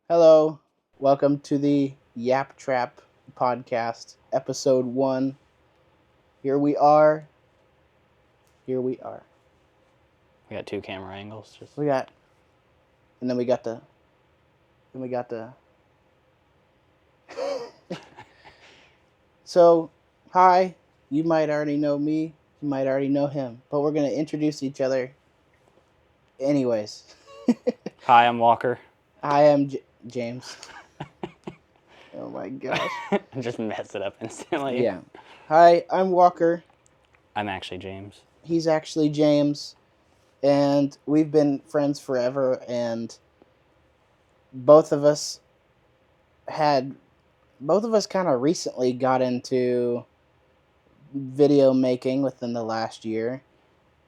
Hello, welcome to the Yap-Trap podcast, episode 1. Here we are. Here we are. We got two camera angles. We got, and then we got the. So, hi, you might already know me, you might already know him, but we're going to introduce each other anyways. Hi, I'm Walker. Hi, I'm James. Oh my gosh. Just mess it up instantly. Yeah. Hi, I'm Walker. I'm actually James. He's actually James. And we've been friends forever, and both of us kind of recently got into video making within the last year.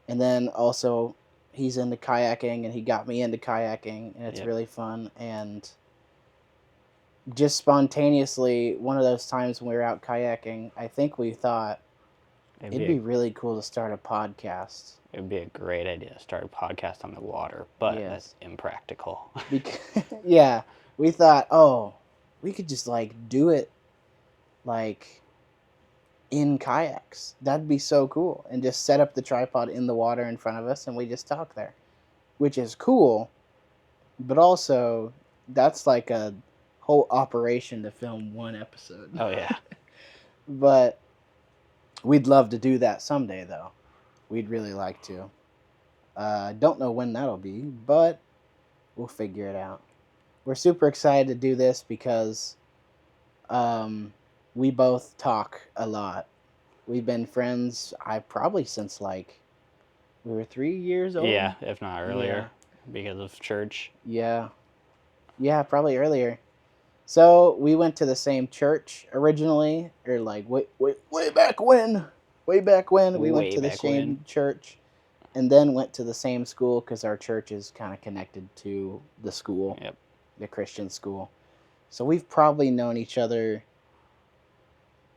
And then also he's into kayaking, and he got me into kayaking, and it's really fun. And just spontaneously, one of those times when we were out kayaking, I think we thought it'd be really cool to start a podcast. It would be a great idea to start a podcast on the water, but that's impractical. Yeah, we thought, we could just do it in kayaks. That'd be so cool. And just set up the tripod in the water in front of us, and we just talk there, which is cool. But also, that's like a whole operation to film one episode. Oh, yeah. But we'd love to do that someday, though. We'd really like to. Don't know when that'll be, but we'll figure it out. We're super excited to do this because we both talk a lot. We've been friends, probably since we were 3 years old. Yeah, if not earlier, because of church. Yeah, probably earlier. So we went to the same church originally, or way back when. We went to the same church, and then went to the same school because our church is kind of connected to the school, the Christian school. So we've probably known each other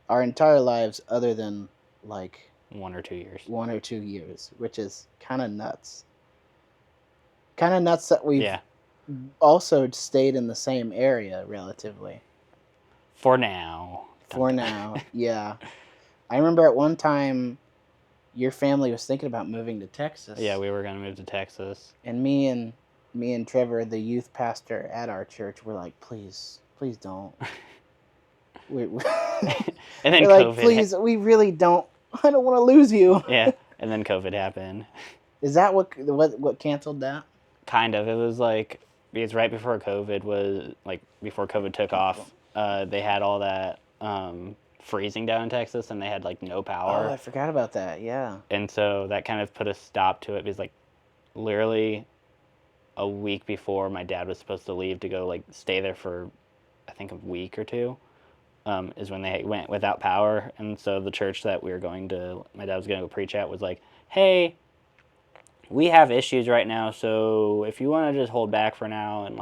our entire lives, other than 1 or 2 years. 1 or 2 years, which is kind of nuts. Kind of nuts that we've also stayed in the same area relatively. For now. Yeah. I remember at one time your family was thinking about moving to Texas. Yeah, we were going to move to Texas. And me and Trevor, the youth pastor at our church, were like, please don't. And then we're COVID. Please, we really don't. I don't want to lose you. Yeah, and then COVID happened. Is that what canceled that? Kind of. It was because right before COVID was, before COVID took off, they had all that freezing down in Texas, and they had no power. Oh, I forgot about that. Yeah. And so that kind of put a stop to it, because literally a week before my dad was supposed to leave to go stay there for, I think, a week or two, is when they went without power. And so the church that my dad was going to go preach at, was like, hey, we have issues right now, so if you want to just hold back for now, and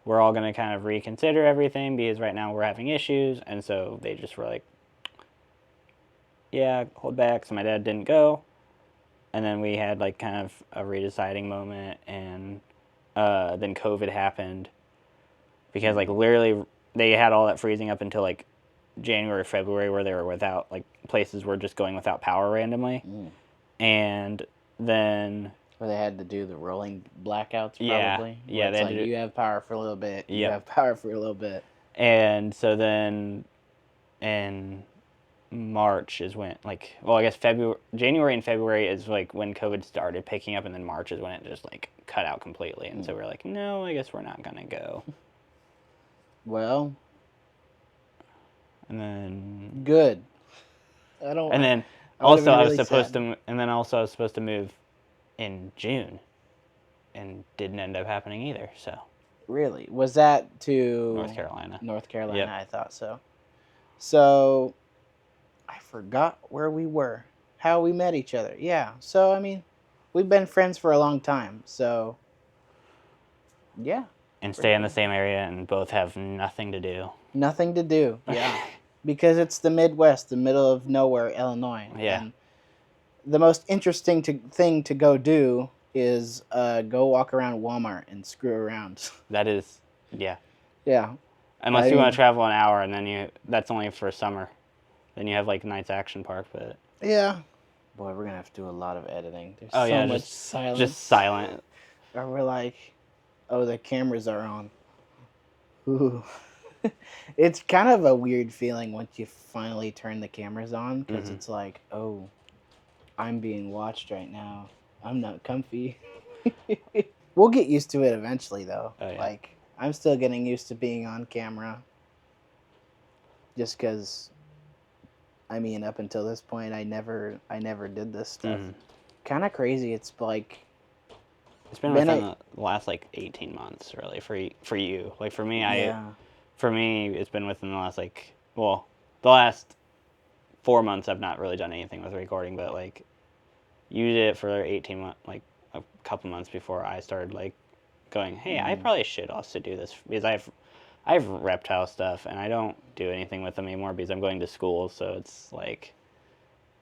we're all going to kind of reconsider everything, because right now we're having issues. And so they just were like, yeah, hold back. So my dad didn't go. And then we had kind of a redeciding moment, and then COVID happened, because literally they had all that freezing up until January, February, where they were without, places were just going without power randomly. And then where they had to do the rolling blackouts, probably. Yeah, they had you have power for a little bit. You have power for a little bit. And so then in March is when, I guess January and February is when COVID started picking up, and then March is when it just cut out completely. And so we're like, no, I guess we're not gonna go. Well, and then good. And then also I was supposed to move in June, and didn't end up happening either. So really, was that to North Carolina? Yep. I thought so. So I forgot where we were, how we met each other. Yeah. So I mean, we've been friends for a long time. So yeah. And stay in the same area, and both have nothing to do. Nothing to do. Yeah. Because it's the Midwest, the middle of nowhere, Illinois. Yeah. And the most interesting thing to go do is go walk around Walmart and screw around. That is Yeah. Yeah. Unless I you want mean, to travel an hour, and then that's only for summer. Then you have like Knights Action Park, but yeah. Boy, we're gonna have to do a lot of editing. There's oh so yeah, much just silence. silent. Or we're like, oh, the cameras are on. Ooh. It's kind of a weird feeling once you finally turn the cameras on because Hmm. it's like, oh, I'm being watched right now. I'm not comfy. We'll get used to it eventually, though. Oh yeah. Like, I'm still getting used to being on camera just because, I mean, up until this point, I never did this stuff. Hmm. Kind of crazy. It's like, It's been been within a, the last like 18 months, really, for you. Like yeah. for me, it's been within the last the last 4 months. I've not really done anything with recording, but like you did it for 18 months, like a couple months before I started like going, hey, I Mm, probably should also do this because I have reptile stuff and I don't do anything with them anymore because I'm going to school, so it's like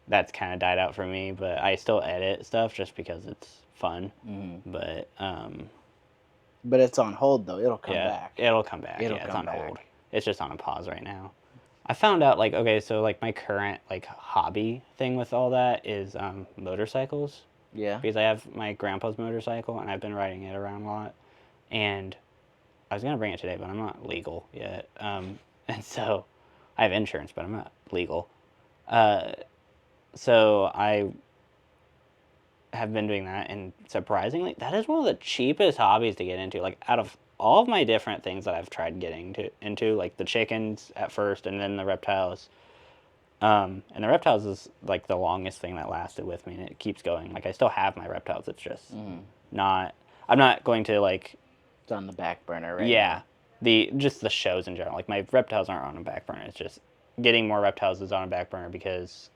that's kind of died out for me. But I still edit stuff just because it's fun. mm. But But it's on hold, though. It'll come yeah, back. it'll come back. It'll Yeah, it's come on hold. back. It's just on a pause right now. I found out like okay, so like my current like hobby thing with all that is motorcycles Yeah. because I have my grandpa's motorcycle and I've been riding it around a lot. And I was gonna bring it today, but I'm not legal yet. And so I have insurance, but I'm not legal. Uh, so I have been doing that, and surprisingly, that is one of the cheapest hobbies to get into. Like out of all of my different things that I've tried getting into, like the chickens at first, and then the reptiles. And the reptiles is like the longest thing that lasted with me, and it keeps going. Like I still have my reptiles. It's just Mm. not. I'm not going to like. It's on the back burner right Yeah, now. just the shows in general. Like my reptiles aren't on a back burner. It's just getting more reptiles is on a back burner because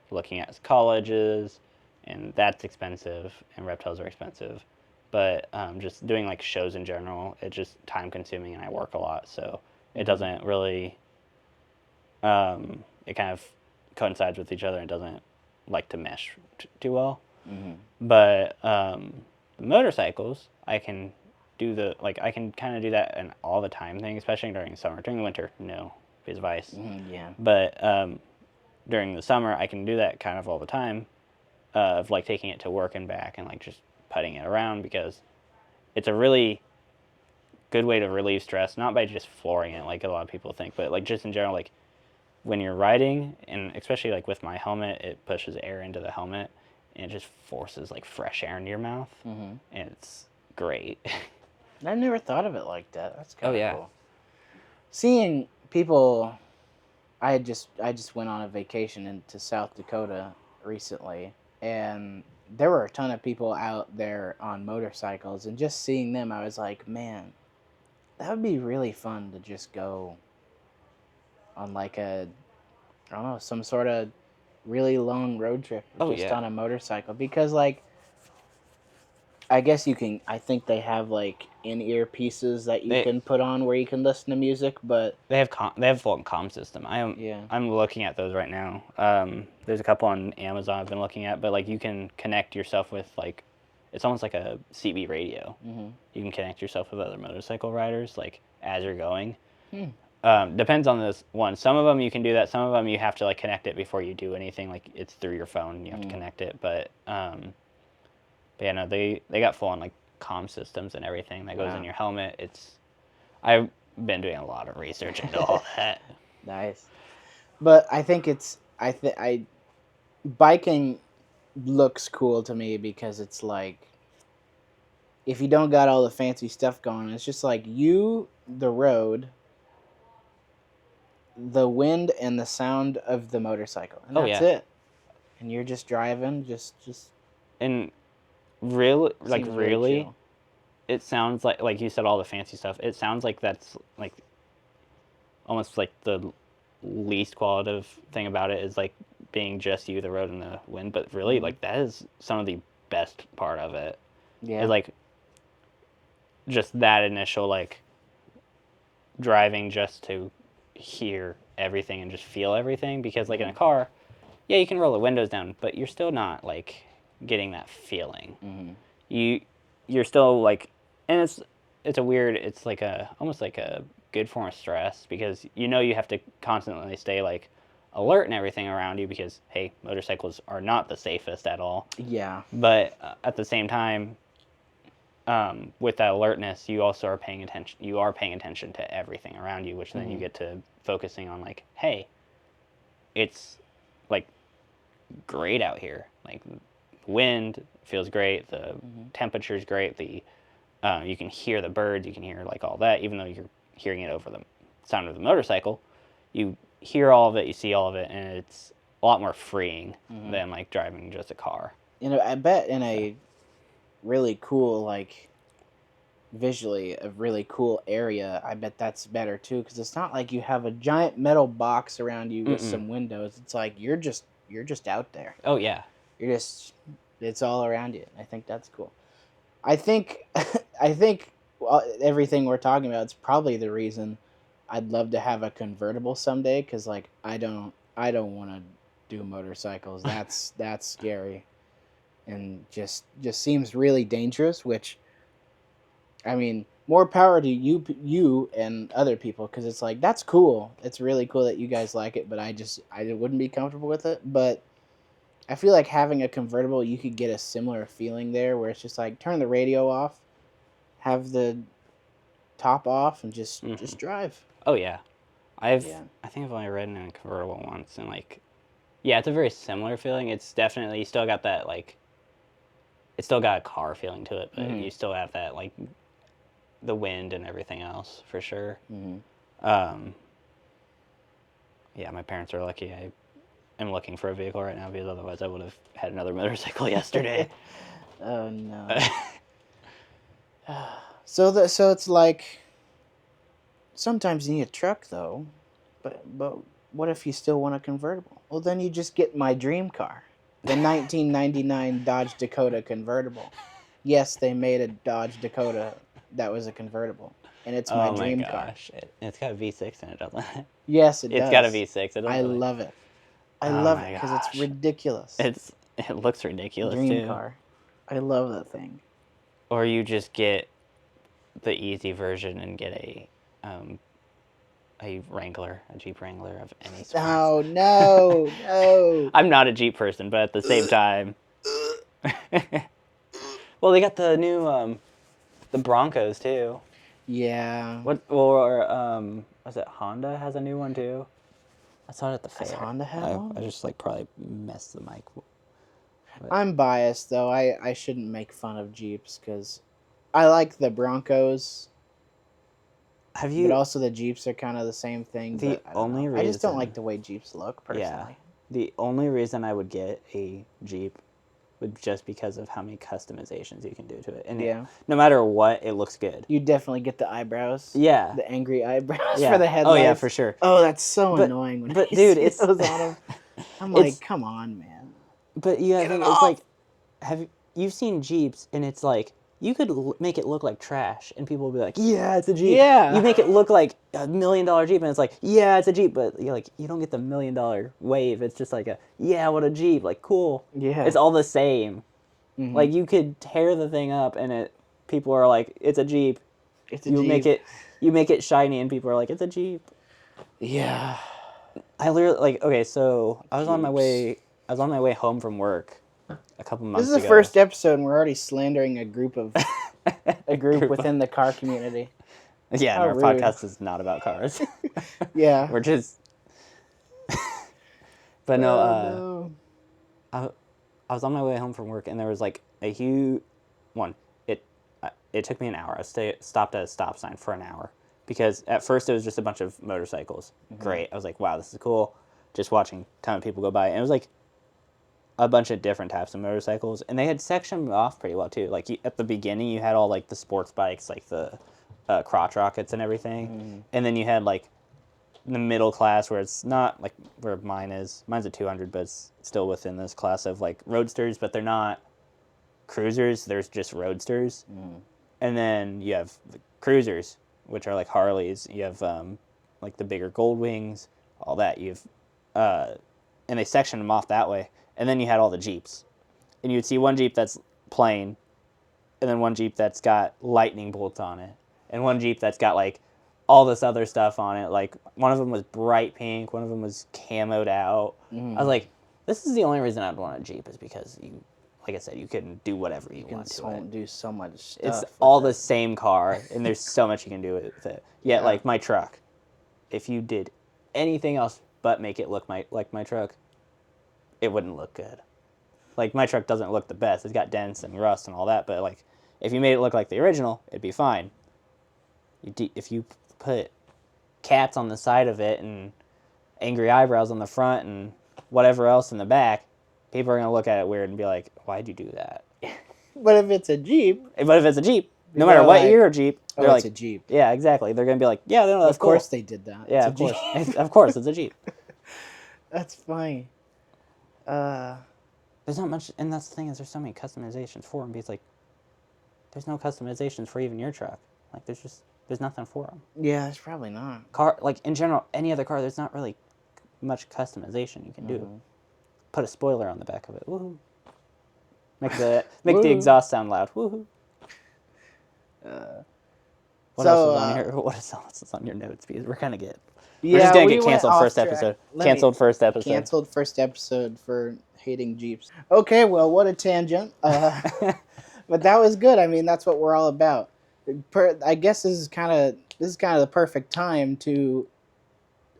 looking at colleges, and that's expensive, and reptiles are expensive. But just doing like shows in general, it's just time consuming, and I work a lot, so it Mm-hmm. doesn't really. It kind of coincides with each other and doesn't like to mesh too well. Mm-hmm. But the motorcycles, I can do I can kind of do that an all the time thing, especially during summer. During the winter, no, because of ice. Mm-hmm. Yeah. But during the summer, I can do that kind of all the time, of like taking it to work and back and like just putting it around because it's a really good way to relieve stress, not by just flooring it like a lot of people think, but like just in general, like when you're riding, and especially like with my helmet, it pushes air into the helmet and it just forces like fresh air into your mouth, Mm-hmm. and it's great. I've never thought of it like that. That's Oh kind of yeah. cool. Seeing people, I just went on a vacation into South Dakota recently, and there were a ton of people out there on motorcycles, and just seeing them, I was like, man, that would be really fun to just go on like I don't know, some sort of really long road trip Oh just yeah. on a motorcycle because like I guess you can. I think they have like in-ear pieces that you They can put on where you can listen to music. But they have full comm system. yeah, I'm looking at those right now. There's a couple on Amazon I've been looking at, but like you can connect yourself with like it's almost like a CB radio. mm-hmm. You can connect yourself with other motorcycle riders like as you're going. Hmm. Depends on this one. Some of them you can do that. Some of them you have to like connect it before you do anything. Like it's through your phone. And you have to Mm. connect it. But yeah, no, they got full on like comm systems and everything that goes in Wow, your helmet. I've been doing a lot of research into all that. nice. But I think it's I biking looks cool to me because it's like if you don't got all the fancy stuff going, it's just like you, the road, the wind, and the sound of the motorcycle, and Oh that's yeah, it. And you're just driving, just and really, like seems really really, chill. it sounds like you said all the fancy stuff. It sounds like that's like almost like the least qualitative thing about it is like being just you, the road, and the wind. But really, Hmm. like that is some of the best part of it. Is Yeah. like just that initial like driving just to hear everything and just feel everything because like in a Hmm. car, yeah, you can roll the windows down, but you're still not like getting that feeling. Hmm. You you're still like, and it's it's a weird. It's like a almost like a good form of stress because you know you have to constantly stay like alert and everything around you because hey, motorcycles are not the safest at all. Yeah. But at the same time, with that alertness, you also are paying attention. You are paying attention to everything around you, which then you get to focusing on like, hey, it's like great out here. Like wind feels great, the temperature is great, the you can hear the birds, you can hear like all that, even though you're hearing it over the sound of the motorcycle. You hear all of it, you see all of it, and it's a lot more freeing than like driving just a car. You know, I bet in a really cool, like, visually a really cool area, I bet that's better too, because it's not like you have a giant metal box around you with some windows. It's like you're just out there. Oh yeah. It's all around you. I think that's cool. I think I think everything we're talking about is probably the reason I'd love to have a convertible someday, because like I don't want to do motorcycles. That's scary, and just seems really dangerous. Which, I mean, more power to you and other people, because it's like that's cool. It's really cool that you guys like it, but I wouldn't be comfortable with it. But I feel like having a convertible, you could get a similar feeling there, where it's just like turn the radio off, have the top off, and just drive. Oh yeah. I think I've only ridden in a convertible once, and like, yeah, it's a very similar feeling. It's definitely you still got that like, it's still got a car feeling to it, but you still have that like, the wind and everything else for sure. Yeah, my parents are lucky. I am looking for a vehicle right now because otherwise I would have had another motorcycle yesterday. Oh no. So it's like sometimes you need a truck though, but what if you still want a convertible? Well, then you just get my dream car, the 1999 Dodge Dakota convertible. Yes, they made a Dodge Dakota that was a convertible, and it's my dream car. It's got a V6 in it, doesn't it? Yes, it does. It's got a V6. I love it. I love it because it's ridiculous. It looks ridiculous dream car. I love that thing. Or you just get the easy version and get a Wrangler, a Jeep Wrangler of any sort. Oh no, no! I'm not a Jeep person, but at the same time, well, they got the new the Broncos too. Yeah. Was it Honda has a new one too? I saw it at the fair. Does Honda have one? I just like probably messed the mic. But I'm biased though. I shouldn't make fun of Jeeps because I like the Broncos. But also the Jeeps are kind of the same thing. I just don't like the way Jeeps look personally. Yeah. The only reason I would get a Jeep would just because of how many customizations you can do to it. And no matter what, it looks good. You definitely get the eyebrows. Yeah. The angry eyebrows for the headlights. Oh yeah, for sure. Oh, that's so annoying when I see those on them. I'm like, come on, man. But it's like, you've seen Jeeps and it's like, you could make it look like trash and people will be like, yeah, it's a Jeep. Yeah. You make it look like $1 million Jeep and it's like, yeah, it's a Jeep. But you're like, you don't get the $1 million wave. It's just like what a Jeep. Like, cool. Yeah. It's all the same. Mm-hmm. Like, you could tear the thing up and people are like, it's a Jeep. It's a Jeep. You make it shiny and people are like, it's a Jeep. Yeah. I literally, like, okay, so I was on my way home from work a couple months ago. This is the first episode and we're already slandering a group within the car community. Yeah, and our podcast is not about cars. Yeah. We're just... But no, I was on my way home from work and there was like a huge one. It took me an hour. I stopped at a stop sign for an hour because at first it was just a bunch of motorcycles. Mm-hmm. Great. I was like, wow, this is cool. Just watching a ton of people go by. And it was like a bunch of different types of motorcycles, and they had sectioned off pretty well too. Like at the beginning, you had all like the sports bikes, like the crotch rockets and everything, and then you had like the middle class where it's not like where mine is. Mine's a 200, but it's still within this class of like roadsters, but they're not cruisers. There's just roadsters, and then you have the cruisers, which are like Harleys. You have like the bigger Gold Wings, all that. And they sectioned them off that way. And then you had all the Jeeps. And you'd see one Jeep that's plain, and then one Jeep that's got lightning bolts on it. and one Jeep that's got like all this other stuff on it. Like one of them was bright pink, one of them was camoed out. I was like, this is the only reason I'd want a Jeep is because you, like I said, you can do whatever you want to it. Do so much stuff. It's all the same car, and there's so much you can do with it. Yet, like my truck, if you did anything else but make it look like my truck, it wouldn't look good. Like my truck doesn't look the best. It's got dents and rust and all that, but like if you made it look like the original, it'd be fine. If you put cats on the side of it and angry eyebrows on the front and whatever else in the back, people are going to look at it weird and be like, why'd you do that? But if it's a Jeep... no matter what year of Jeep, they're like... it's a Jeep. Yeah, exactly. They're going to be like, yeah, no, that's cool. Of course they did that. Yeah, of course. Of course, it's a Jeep. That's funny. There's not much... And that's the thing is there's so many customizations for them. Because, like, there's no customizations for even your truck. Like, there's nothing for them. Yeah, there's probably not. Like, in general, any other car, there's not really much customization you can do. Put a spoiler on the back of it. Woohoo. Make the exhaust sound loud. Woohoo. What else is on here? What else is on your notes? Because we're kind of good. We're just going to get canceled first episode. Canceled first episode for hating Jeeps. Okay, well, what a tangent. But that was good. I mean, that's what we're all about. I guess this is kind of the perfect time to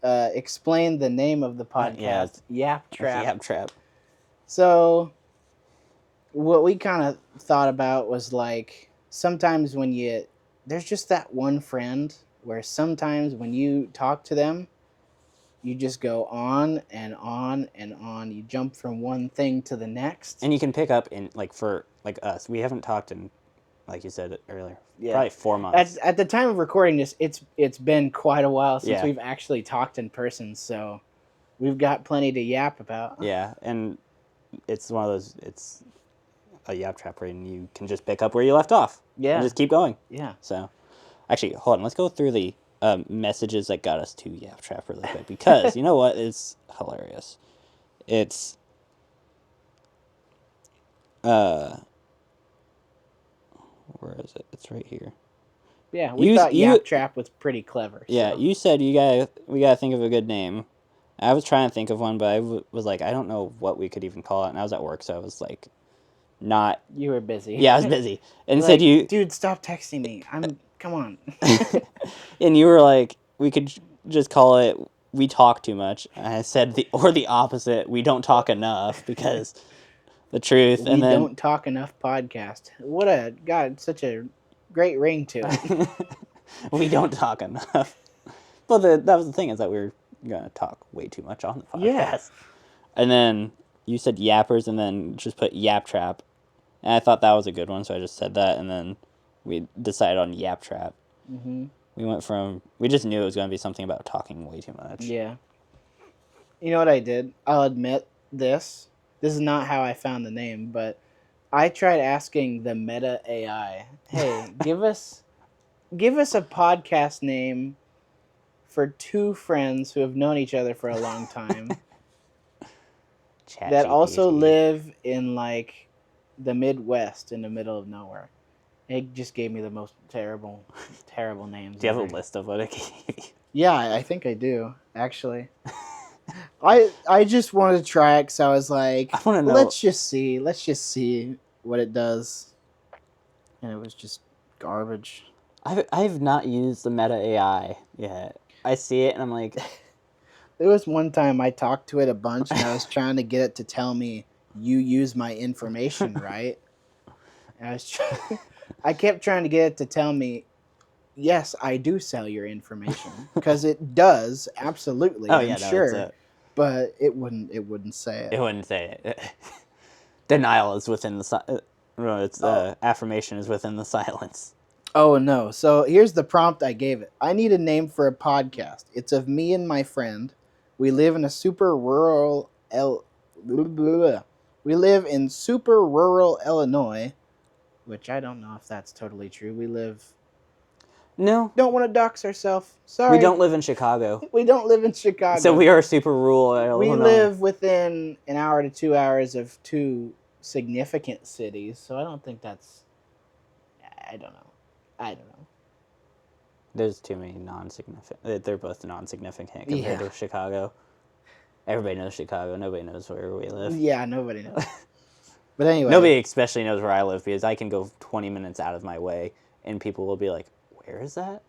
explain the name of the podcast. Yap-Trap. Yap-Trap. So, what we kind of thought about was like sometimes there's just that one friend where sometimes when you talk to them, you just go on and on and on. You jump from one thing to the next, and you can pick up in for us. We haven't talked in, like you said earlier, probably 4 months. At the time of recording this, it's been quite a while since we've actually talked in person, so we've got plenty to yap about. Yeah, and it's one of those. It's a Yap-Trap where you can just pick up where you left off. Yeah, and just keep going. Yeah. So, actually, hold on. Let's go through the messages that got us to Yap-Trap really quick because you know what? It's hilarious. It's where is it? It's right here. Yeah, we thought Yap-Trap was pretty clever. Yeah, so. You said we gotta think of a good name. I was trying to think of one, but I was like, I don't know what we could even call it, and I was at work, so I was like, not. You were busy. Yeah, I was busy, and said dude, stop texting me. Come on. And you were like, we could just call it We Talk Too Much. And I said the opposite. We don't talk enough because the truth. We don't talk enough podcast. Such a great ring to it. We don't talk enough. Well, that was the thing is that we were gonna talk way too much on the podcast. Yes. And then you said yappers, and then just put Yap-Trap. And I thought that was a good one, so I just said that, and then we decided on Yap-Trap. Mm-hmm. We just knew it was going to be something about talking way too much. Yeah. You know what I did? I'll admit this. This is not how I found the name, but I tried asking the Meta AI, hey, give us a podcast name for two friends who have known each other for a long time that also live in like the Midwest in the middle of nowhere. It just gave me the most terrible names. Do you have a list of what it gave you? Yeah, I think I do, actually. I just wanted to try it because I was like, I want to know. Let's just see what it does. And it was just garbage. I've not used the Meta AI yet. I see it and I'm like... There was one time I talked to it a bunch and I was trying to get it to tell me, you use my information, right? And I kept trying to get it to tell me, yes, I do sell your information. Because it does, absolutely. I'm sure. But it wouldn't say it. It wouldn't say it. Denial is within the affirmation is within the silence. Oh, no. So here's the prompt I gave it. I need a name for a podcast. It's of me and my friend. We live in a super rural... We live in super rural Illinois, which I don't know if that's totally true. We live... No. Don't want to dox ourselves. Sorry. We don't live in Chicago. We don't live in Chicago. So we are super rural Illinois. We live within an hour to 2 hours of two significant cities, so I don't think that's... I don't know. There's too many non-significant. They're both non-significant compared to Chicago. Everybody knows Chicago. Nobody knows where we live. Yeah, nobody knows. But anyway. Nobody especially knows where I live because I can go 20 minutes out of my way and people will be like, where is that?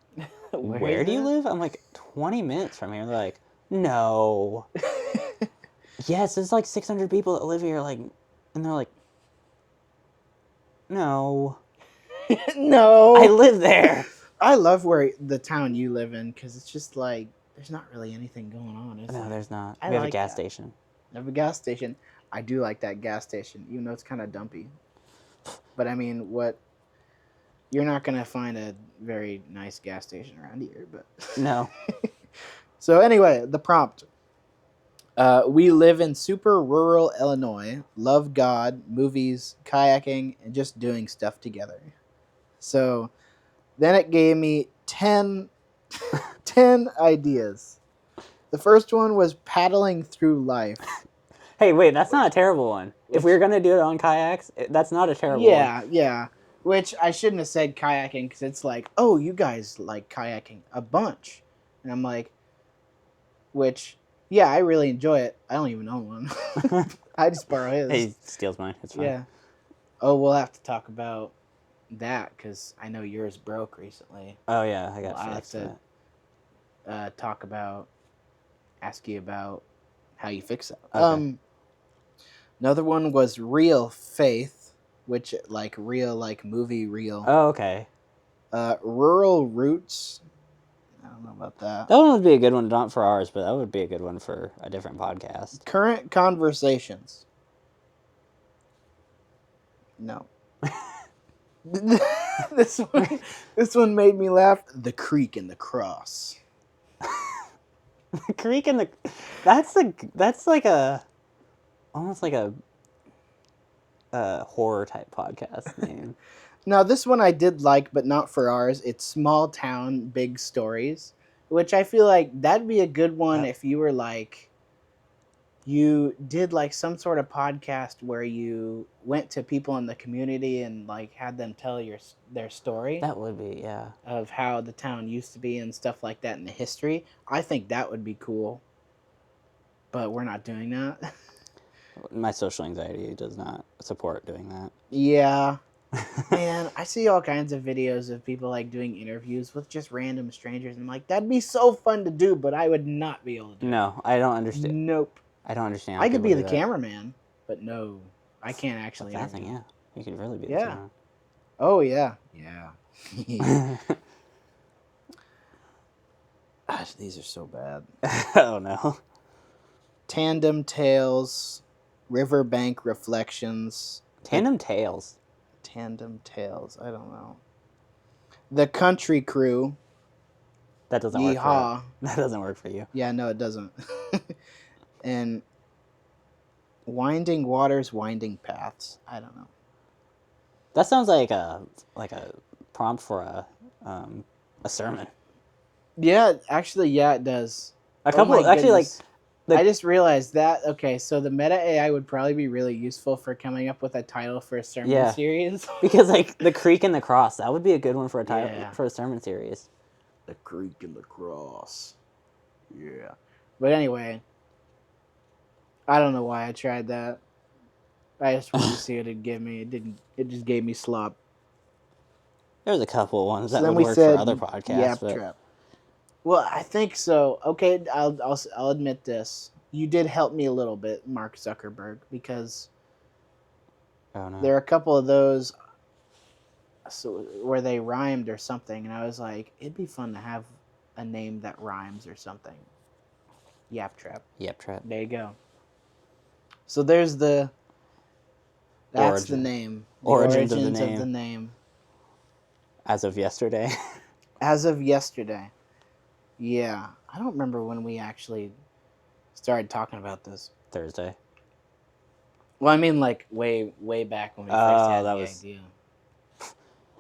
Where do you live? I'm like, 20 minutes from here. And they're like, no. Yes, there's like 600 people that live here. Like, and they're like, no. No. I live there. I love where the town you live in because it's just like, there's not really anything going on, is there? No, there's not. I We have like a gas that. station. I have a gas station. I do like that gas station, even though it's kind of dumpy. But I mean, you're not going to find a very nice gas station around here. But No. So anyway, the prompt. We live in super rural Illinois, love God, movies, kayaking, and just doing stuff together. So then it gave me 10 ideas. The first one was paddling through life. Hey, wait, that's not a terrible one. If we were going to do it on kayaks, that's not a terrible one. Yeah. Which I shouldn't have said kayaking because it's like, oh, you guys like kayaking a bunch. And I'm like, which, yeah, I really enjoy it. I don't even own one. I just borrow his. He steals mine. It's fine. Yeah. Oh, we'll have to talk about that because I know yours broke recently. Oh, yeah, I got I'll fixed. have to ask you about how you fix it. Okay. Another one was real faith, which like movie real. Oh, okay. Rural roots. I don't know about that. That one would be a good one, not for ours, but that would be a good one for a different podcast. Current conversations. No. this one made me laugh. The creek and the cross. The creek and the that's like a almost like a horror type podcast name. Now this one I did like, but not for ours. It's small town big stories, which I feel like that'd be a good one if you were like you did like some sort of podcast where you went to people in the community and like had them tell their story. That would be, yeah. Of how the town used to be and stuff like that in the history. I think that would be cool. But we're not doing that. My social anxiety does not support doing that. Yeah. Man, I see all kinds of videos of people like doing interviews with just random strangers and I'm like, that'd be so fun to do, but I would not be able to do it. No, I don't understand. Nope. I don't understand. I could be the cameraman, but no, I can't actually. That thing, yeah. You could really be the cameraman. Oh, yeah. Yeah. Gosh, these are so bad. Oh, no. Tandem Tales, Riverbank Reflections. Tandem Tales? Tandem Tales, I don't know. The Country Crew. That doesn't work for you. That doesn't work for you. Yeah, no, it doesn't. And Winding Waters, Winding Paths. I don't know. That sounds like a prompt for a sermon. Yeah, actually, yeah, it does. A couple, actually, like... I just realized that, okay, so the meta AI would probably be really useful for coming up with a title for a sermon series. Because, like, the creek and the cross, that would be a good one for a title for a sermon series. The creek and the cross. Yeah. But anyway, I don't know why I tried that. I just wanted to see what it'd give me. It just gave me slop. There's a couple of ones that would work for other podcasts. Yap-Trap. Well, I think so. Okay, I'll admit this. You did help me a little bit, Mark Zuckerberg, because there are a couple of those where they rhymed or something, and I was like, it'd be fun to have a name that rhymes or something. Yap-Trap. Yap-Trap. There you go. So there's the name. The origins of the name. As of yesterday. As of yesterday. Yeah. I don't remember when we actually started talking about this. Thursday. Well, I mean, like, way back when we first had the idea.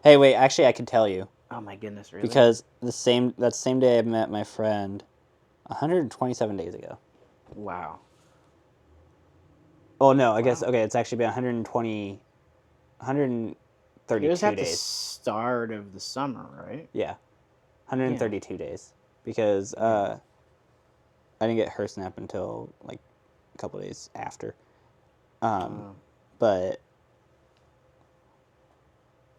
Hey, wait, actually, I can tell you. Oh, my goodness, really? Because that same day I met my friend 127 days ago. Wow. Oh, no, I guess, okay, it's actually been 132 days. It was at the start of the summer, right? Yeah. 132 days because I didn't get her snap until like a couple days after. But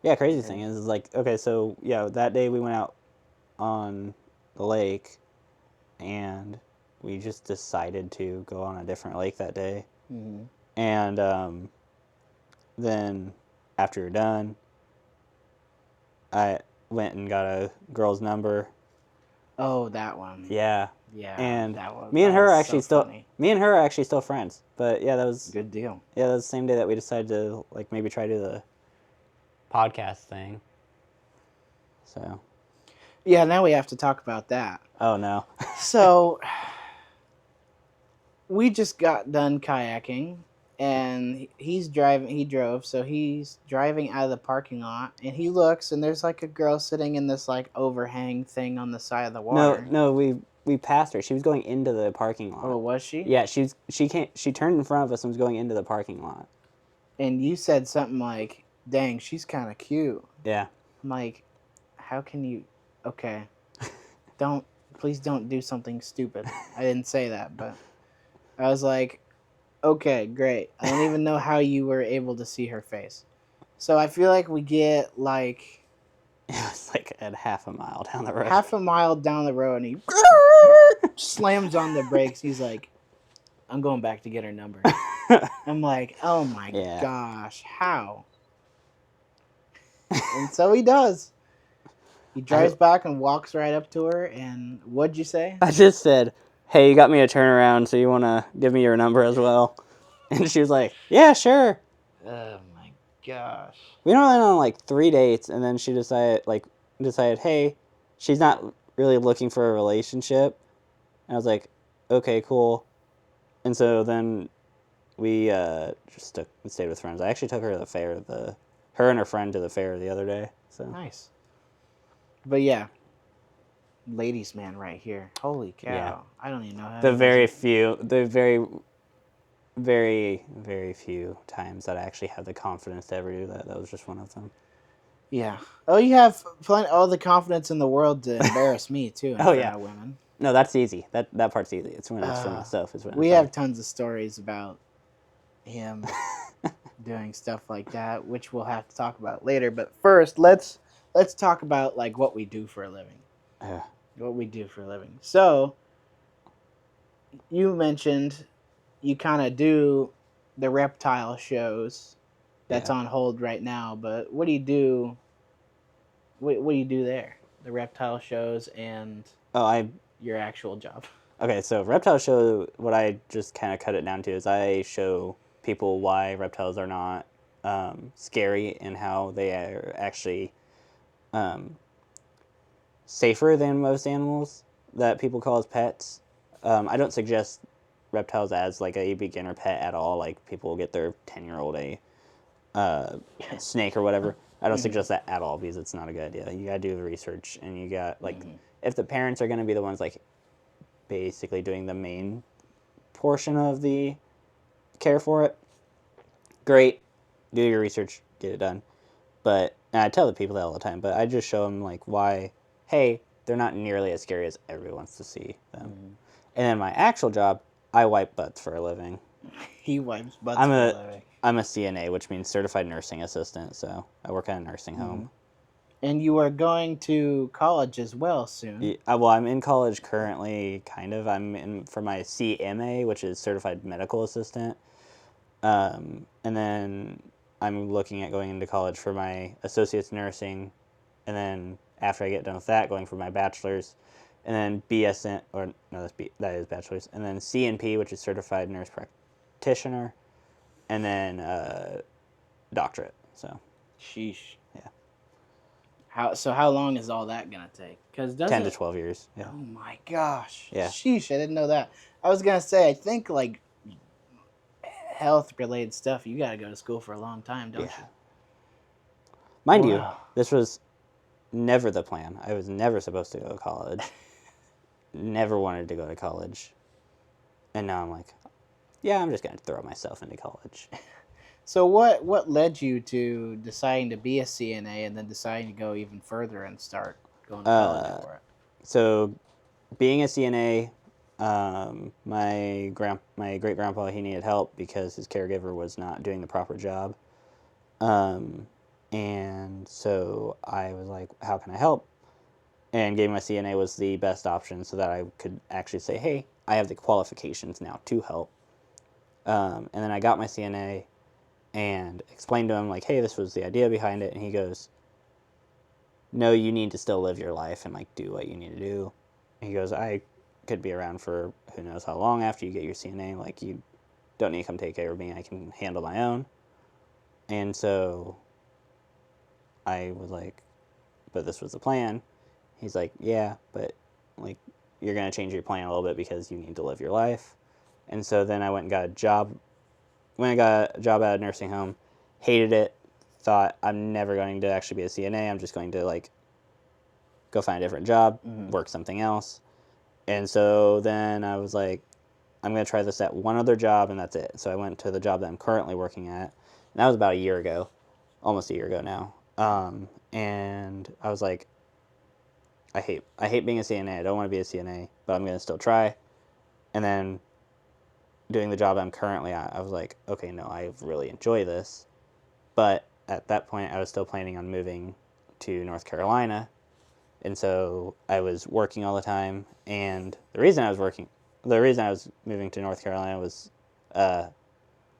yeah, crazy thing is like, okay, so yeah, that day we went out on the lake and we just decided to go on a different lake that day. And then after you're done, I went and got a girl's number. Oh, that one. Yeah. Yeah. And that was, me and her are was actually so still funny. me and her are actually still friends. But yeah, that was Good deal. Yeah, that was the same day that we decided to like maybe try to do the podcast thing. So. Yeah, now we have to talk about that. Oh no. So we just got done kayaking, and he's driving. He drove, so he's driving out of the parking lot, and he looks, and there's like a girl sitting in this like overhang thing on the side of the water. No, we passed her. She was going into the parking lot. Oh, was she? Yeah, she turned in front of us and was going into the parking lot. And you said something like, "Dang, she's kind of cute." Yeah. I'm like, how can you? Okay, please don't do something stupid. I didn't say that, but I was like, okay, great. I don't even know how you were able to see her face. So I feel like we get like It was like at half a mile down the road. half a mile down the road, and he slams on the brakes. He's like, I'm going back to get her number. I'm like, oh my gosh, how? And so he does. He drives back and walks right up to her, and what'd you say? I just said, hey, you got me a turnaround, so you want to give me your number as well? And she was like, yeah, sure. Oh my gosh. We went on like 3 dates, and then she decided, hey, she's not really looking for a relationship. And I was like, okay, cool. And so then we just stayed with friends. I actually took her to the fair, her and her friend to the fair the other day. So nice. But yeah, ladies man right here. Holy cow. Yeah. I don't even know how the very few times that I actually had the confidence to ever do that. That was just one of them. Yeah. Oh, you have all the confidence in the world to embarrass me too in front of women. No, that's easy. That part's easy. It's when it's for myself. We have tons of stories about him doing stuff like that, which we'll have to talk about later. But first, let's talk about like what we do for a living. What we do for a living. So, you mentioned you kind of do the reptile shows. That's on hold right now. But what do you do? What do you do there? The reptile shows and your actual job. Okay, so reptile show, what I just kind of cut it down to is I show people why reptiles are not scary and how they are actually safer than most animals that people call as pets. I don't suggest reptiles as like a beginner pet at all. Like people will get their 10-year-old a snake or whatever. I don't suggest that at all because it's not a good idea. You gotta do the research, and you got like if the parents are gonna be the ones like basically doing the main portion of the care for it, great, do your research, get it done. But and I tell the people that all the time, but I just show them like why, hey, they're not nearly as scary as everyone wants to see them. And then my actual job, I wipe butts for a living. He wipes butts for a living. I'm a CNA, which means certified nursing assistant, so I work at a nursing home. And you are going to college as well soon. Yeah, well, I'm in college currently, kind of. I'm in for my CMA, which is certified medical assistant. And then I'm looking at going into college for my associate's nursing. And then after I get done with that, going for my bachelor's. And then BSN, or no, that is bachelor's. And then CNP, which is certified nurse practitioner. And then doctorate. So. Sheesh. Yeah. How long is all that gonna take? 10 to 12 years. Yeah. Oh my gosh. Yeah. Sheesh, I didn't know that. I was gonna say, I think like health related stuff, you gotta go to school for a long time, don't you? Mind you, this was never the plan. I was never supposed to go to college. Never wanted to go to college. And now I'm like, yeah, I'm just going to throw myself into college. So what led you to deciding to be a CNA and then deciding to go even further and start going to college for it. So, being a CNA, my great grandpa, he needed help because his caregiver was not doing the proper job. And so I was like, how can I help? And getting my CNA was the best option so that I could actually say, hey, I have the qualifications now to help. And then I got my CNA and explained to him, like, hey, this was the idea behind it. And he goes, no, you need to still live your life and, like, do what you need to do. And he goes, I could be around for who knows how long after you get your CNA. Like, you don't need to come take care of me. I can handle my own. And so I was like, but this was the plan. He's like, yeah, but, like, you're going to change your plan a little bit because you need to live your life. And so then I went and got a job. When I got a job at a nursing home, hated it, thought I'm never going to actually be a CNA. I'm just going to, like, go find a different job, work something else. And so then I was like, I'm going to try this at one other job, and that's it. So I went to the job that I'm currently working at. And that was about a year ago, almost a year ago now. And I was like, I hate being a CNA. I don't want to be a CNA, but I'm going to still try. And then doing the job I'm currently at, I was like, okay, no, I really enjoy this. But at that point, I was still planning on moving to North Carolina. And so I was working all the time. And the reason I was moving to North Carolina was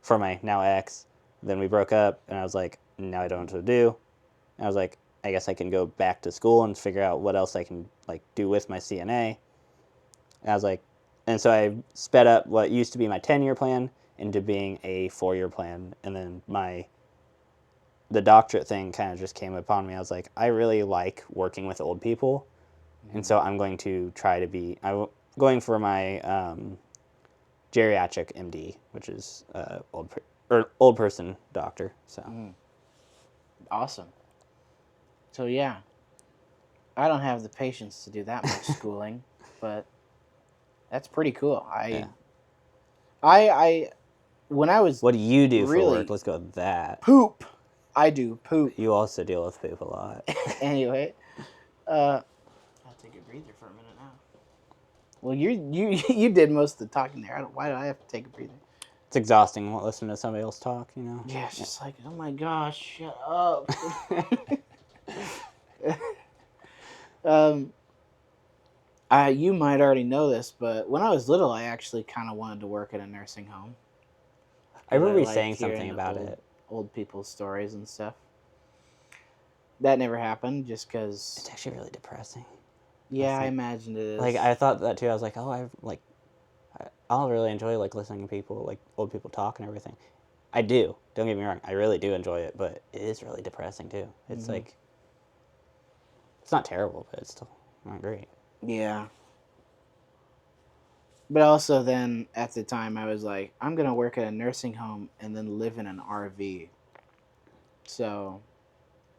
for my now ex. Then we broke up, and I was like, now I don't know what to do. And I was like, I guess I can go back to school and figure out what else I can, like, do with my CNA. And I was like, and so I sped up what used to be my 10-year plan into being a 4-year plan. And then the doctorate thing kind of just came upon me. I was like, I really like working with old people. And so I'm going to try to I'm going for my geriatric MD, which is old person doctor. So Awesome. So yeah, I don't have the patience to do that much schooling, but that's pretty cool. I when I was what do you do for really work? Let's go with that. poop, I do poop. You also deal with poop a lot. Anyway, I'll take a breather for a minute now. Well, you did most of the talking there. Why do I have to take a breather? It's exhausting listening to somebody else talk, you know? Yeah, it's just like, oh my gosh, shut up. You might already know this, but when I was little, I actually kind of wanted to work at a nursing home. I remember you liked saying hearing something about it. Old people's stories and stuff. That never happened, just because. It's actually really depressing. Yeah, I imagined it is. Like, I thought that too. I was like, oh, I'll really enjoy, like, listening to people, like, old people talk and everything. I do. Don't get me wrong. I really do enjoy it, but it is really depressing too. It's like, it's not terrible, but it's still not great. Yeah. But also then, at the time, I was like, I'm going to work at a nursing home and then live in an RV. So,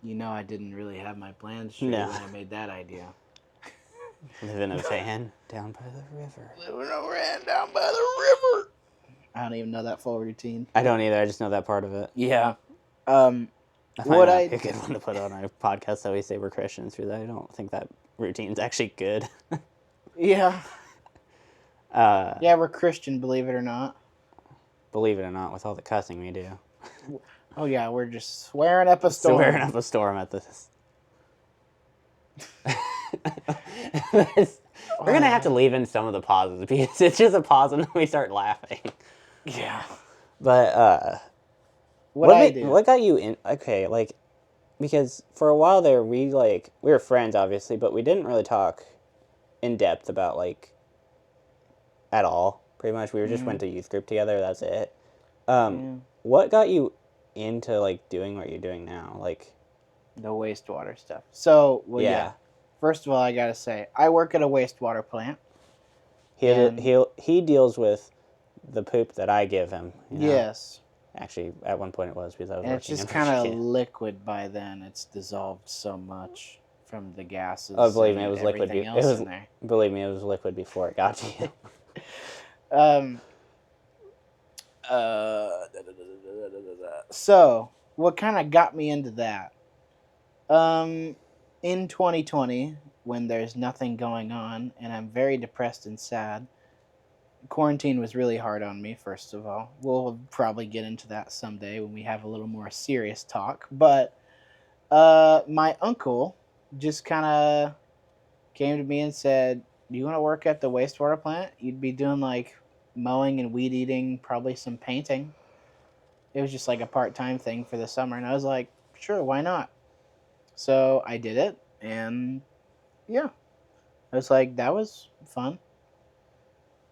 I didn't really have my plans straight when I made that idea. Live in a van down by the river. Live in a van down by the river. I don't even know that full routine. I don't either. I just know that part of it. Yeah. I find that a good one to put on our podcast that we say we're Christians through that. I don't think that routine's actually good. Yeah. Yeah, we're Christian, believe it or not. Believe it or not, with all the cussing we do. Oh yeah, we're just swearing up a storm. Swearing up a storm at this. We're going to have to leave in some of the pauses because it's just a pause and then we start laughing. Yeah. But, what got you in? Okay, like, because for a while there, we were friends, obviously, but we didn't really talk in depth about, like, at all, pretty much. We just went to youth group together, that's it. What got you into, like, doing what you're doing now? Like, the wastewater stuff. So, yeah. First of all, I gotta say, I work at a wastewater plant. He deals with the poop that I give him. Yes. Actually, at one point it was because I was working. And it's just kind of liquid by then. It's dissolved so much from the gases. Oh, believe me, it was liquid. Believe me, it was liquid before it got to you. So, what kind of got me into that? In 2020, when there's nothing going on and I'm very depressed and sad. Quarantine was really hard on me, first of all. We'll probably get into that someday when we have a little more serious talk. But my uncle just kind of came to me and said, "Do you want to work at the wastewater plant? You'd be doing like mowing and weed eating, probably some painting." It was just like a part time thing for the summer. And I was like, "Sure, why not?" So I did it. And yeah, I was like, that was fun.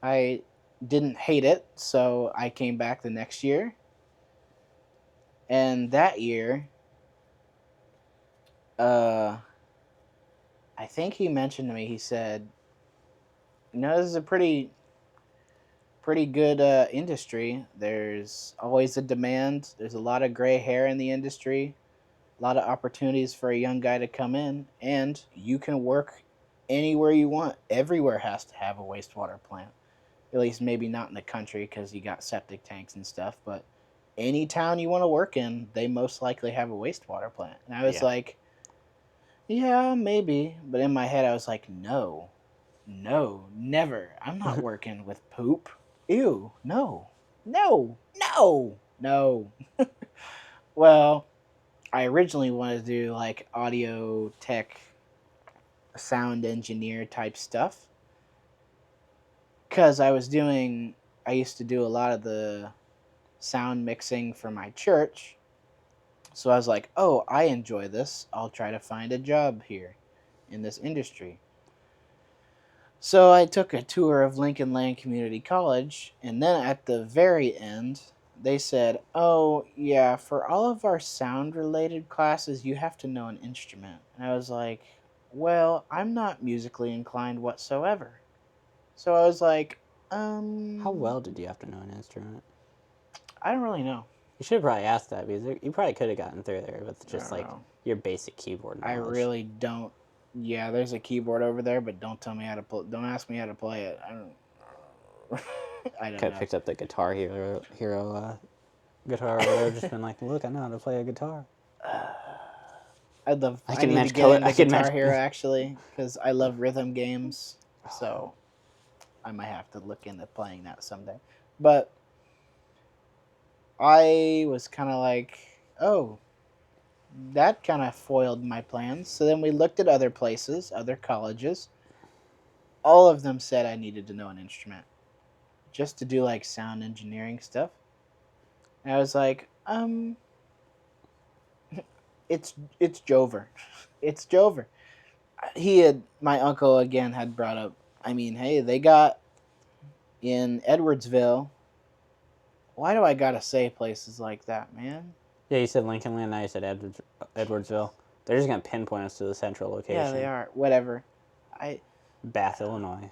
I didn't hate it. So I came back the next year. And that year, uh, I think he mentioned to me, he said, this is a pretty good industry. There's always a demand. There's a lot of gray hair in the industry, a lot of opportunities for a young guy to come in, and you can work anywhere you want. Everywhere has to have a wastewater plant. At least maybe not in the country because you got septic tanks and stuff, but any town you want to work in, they most likely have a wastewater plant. And I was Yeah. like, yeah, maybe. But in my head, I was like, no, no, never. I'm not working with poop. Ew, no, no, no, no. Well, I originally wanted to do like audio tech, sound engineer type stuff because I used to do a lot of the sound mixing for my church. So I was like, oh, I enjoy this. I'll try to find a job here in this industry. So I took a tour of Lincoln Land Community College, and then at the very end, they said, "Oh, yeah, for all of our sound related classes, you have to know an instrument." And I was like, "Well, I'm not musically inclined whatsoever." So I was like, How well did you have to know an instrument? I don't really know. You should have probably asked that because you probably could have gotten through there with I just don't like know. your basic keyboard I knowledge. really don't. Yeah, there's a keyboard over there, but don't tell me how to play. Don't ask me how to play it. I don't. I don't Could have know. picked up the Guitar Hero guitar over there, just been like, look, I know how to play a guitar. I'd love. I I can need to match get color. into I can Guitar match. Hero actually because I love rhythm games. So I might have to look into playing that someday. But I was kind of like, oh, that kind of foiled my plans. So then we looked at other places, other colleges. All of them said I needed to know an instrument just to do like sound engineering stuff. And I was like, it's Jover, it's Jover. My uncle again had brought up. I mean, hey, they got in Edwardsville. Why do I gotta say places like that, man? Yeah, you said Lincoln Land. Now you said Edwardsville. They're just gonna pinpoint us to the central Yeah, they location, are. Whatever. I Bath, Illinois.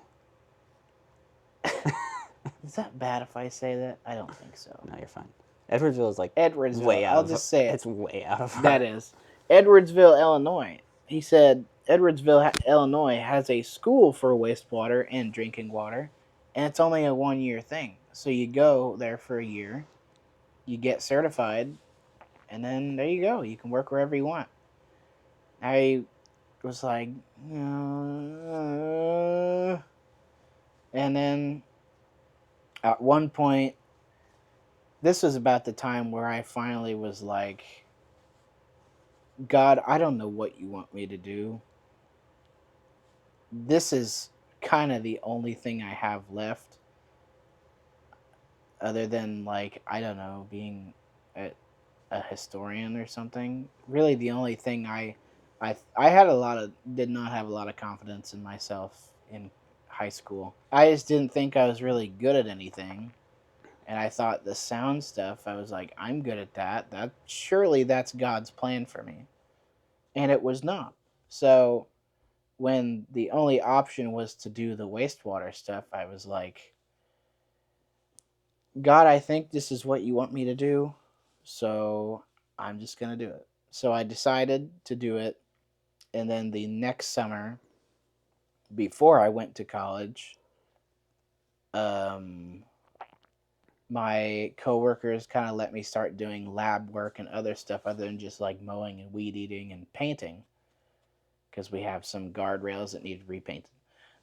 Is that bad if I say that? I don't think so. No, you're fine. Edwardsville is like Edwardsville. way out I'll of. just say it. It's way out of That our. is Edwardsville, Illinois. He said Edwardsville, Illinois has a school for wastewater and drinking water, and it's only a 1 year thing. So you go there for a year, you get certified, and then there you go. You can work wherever you want. I was like, and then at one point, this was about the time where I finally was like, God, I don't know what you want me to do. This is kind of the only thing I have left, other than like, I don't know, being a, a historian or something. Really, the only thing I had did not have a lot of confidence in myself in high school. I just didn't think I was really good at anything. And I thought the sound stuff, I was like, I'm good at that. That's God's plan for me. And it was not. So when the only option was to do the wastewater stuff, I was like, God, I think this is what you want me to do. So I'm just going to do it. So I decided to do it. And then the next summer, before I went to college, um, my coworkers kind of let me start doing lab work and other stuff other than just like mowing and weed eating and painting because we have some guardrails that needed repainted.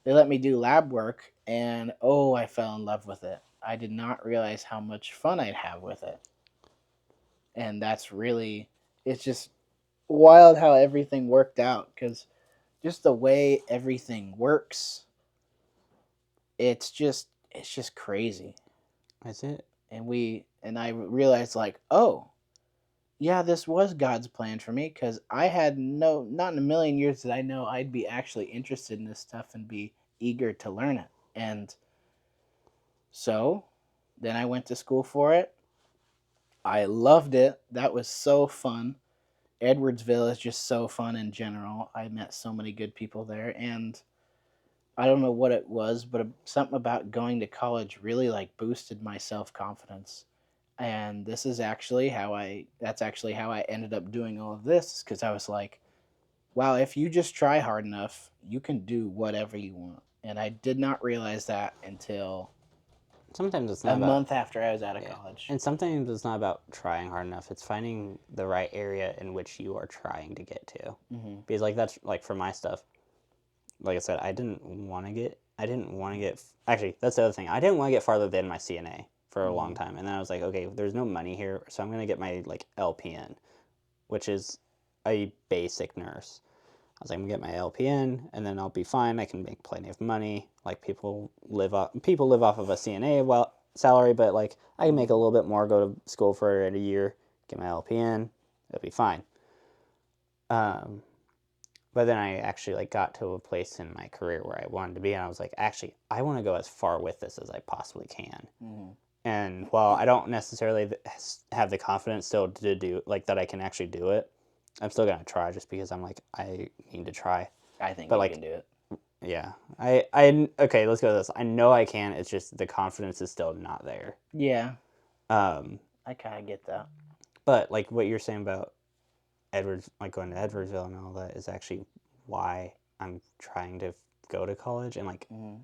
They let me do lab work, and oh, I fell in love with it. I did not realize how much fun I'd have with it. And that's really, it's just wild how everything worked out because just the way everything works, it's just crazy. That's it. And I realized like, oh, yeah, this was God's plan for me because I had not in a million years did I know I'd be actually interested in this stuff and be eager to learn it. And so then I went to school for it. I loved it. That was so fun. Edwardsville is just so fun in general. I met so many good people there, and I don't know what it was, but something about going to college really like boosted my self confidence. And this is actually how I that's actually how I ended up doing all of this because I was like, wow, if you just try hard enough, you can do whatever you want. And I did not realize that until Sometimes it's a not about, month after I was out of yeah. college. And sometimes it's not about trying hard enough. It's finding the right area in which you are trying to get to. Mm-hmm. Because like that's like for my stuff. Like I said, I didn't want to get. Actually, that's the other thing. I didn't want to get farther than my CNA for a long time, and then I was like, okay, there's no money here, so I'm gonna get my like LPN, which is a basic nurse. I was like, I'm gonna get my LPN, and then I'll be fine. I can make plenty of money. Like people live off of a CNA salary, but like I can make a little bit more. Go to school for it a year, get my LPN, it'll be fine. Um, but then I actually like got to a place in my career where I wanted to be, and I was like, actually, I want to go as far with this as I possibly can. Mm-hmm. And while I don't necessarily have the confidence still to do like that, I can actually do it. I'm still gonna try just because I'm like I need to try. I think But you like, can do it. yeah, I okay. Let's go with this. I know I can. It's just the confidence is still not there. Yeah, Um, I kind of get that. but like what you're saying about like going to Edwardsville and all that is actually why I'm trying to go to college and like Mm-hmm.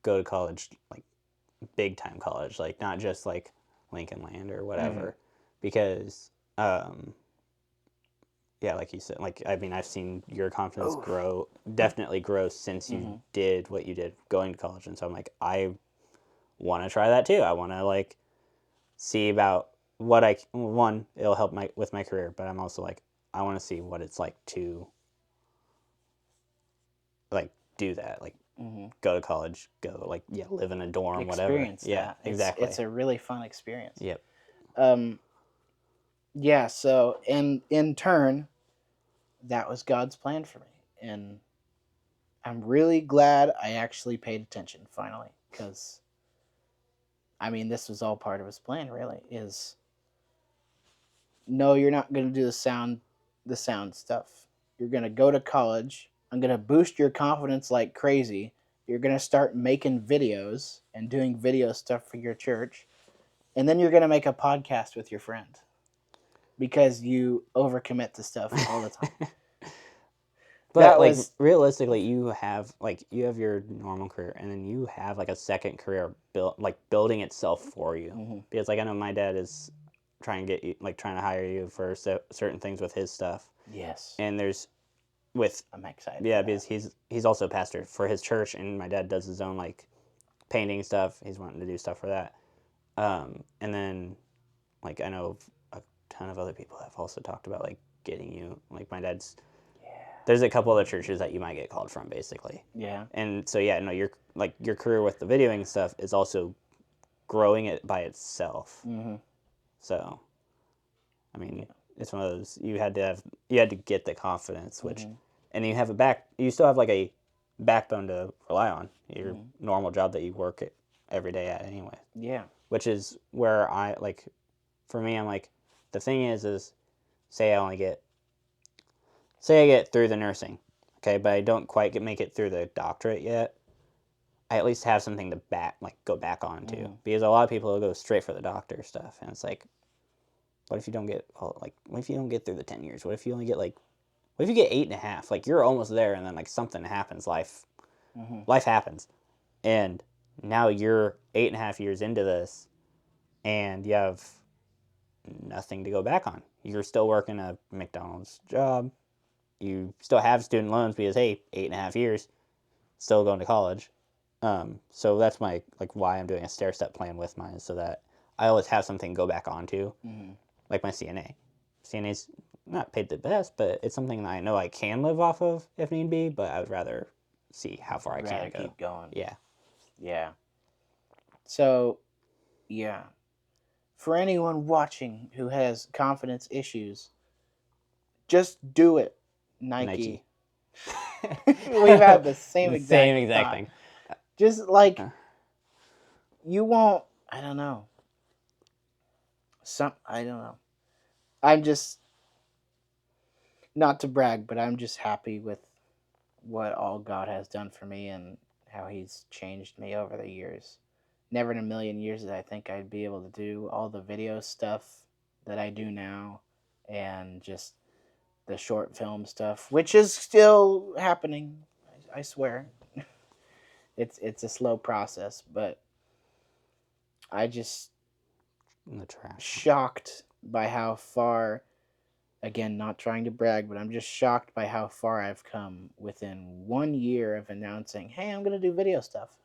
go to college, like big time college, like not just like Lincoln Land or whatever, Mm-hmm. because yeah, like you said, like I mean, I've seen your confidence Oh. definitely grow since you Mm-hmm. did what you did going to college, and so I'm like, I want to try that too. I want to like see about what it'll help my with my career, but I'm also like, I want to see what it's like to like do that, like Mm-hmm. go to college, go like yeah, live in a dorm, whatever. Experience Yeah, that. exactly. It's a really fun experience. Yep. Um. Yeah. So in turn, that was God's plan for me, and I'm really glad I actually paid attention finally, because I mean, this was all part of His plan. Really, is no, you're not going to do the sound stuff. You're going to go to college. I'm going to boost your confidence like crazy. You're going to start making videos and doing video stuff for your church. And then you're going to make a podcast with your friend because you overcommit to stuff all the time. But That like was, realistically, you have your normal career, and then you have like a second career building itself for you. mm-hmm. Because like I know my dad is trying to get you like trying to hire you for certain things with his stuff, Yes, and there's with I'm excited yeah for that. because he's also a pastor for his church, and my dad does his own like painting stuff. He's wanting to do stuff for that, and then like I know a ton of other people have also talked about like getting you like my dad's there's a couple other churches that you might get called from basically. Yeah. And so yeah, no, your career with the videoing stuff is also growing it by itself. Mm-hmm. So I mean, Yeah. it's one of those you had to get the confidence, which Mm-hmm. and you still have like a backbone to rely on your normal job that you work at every day at anyway. Yeah. Which is where I like for me I'm like the thing is say I only get say I get through the nursing, okay, but I don't quite make it through the doctorate yet. I at least have something to go back on to, Mm-hmm. because a lot of people will go straight for the doctor stuff, and it's like, what if you don't get what if you don't get through the 10 years? What if you only get what if you get 8.5? Like you're almost there, and then like something happens, Mm-hmm. life happens, and now you're 8.5 years into this, and you have nothing to go back on. You're still working a McDonald's job. you still have student loans because, hey, 8.5 years, still going to college. So that's my why I'm doing a stair step plan with mine, so that I always have something to go back onto, like my CNA. CNA's not paid the best, but it's something that I know I can live off of if need be. But I would rather see how far I can go. Keep going. Yeah. Yeah. So, yeah. For anyone watching who has confidence issues, just do it. Nike. We've had the same exact thing. Just like you won't. I don't know. I don't know. I'm just not to brag, but I'm just happy with what all God has done for me and how He's changed me over the years. Never in a million years did I think I'd be able to do all the video stuff that I do now, and just the short film stuff, which is still happening. I swear, it's a slow process, but I just In the trash. shocked by how far. Again, not trying to brag, but I'm just shocked by how far I've come within 1 year of announcing, "Hey, I'm gonna do video stuff."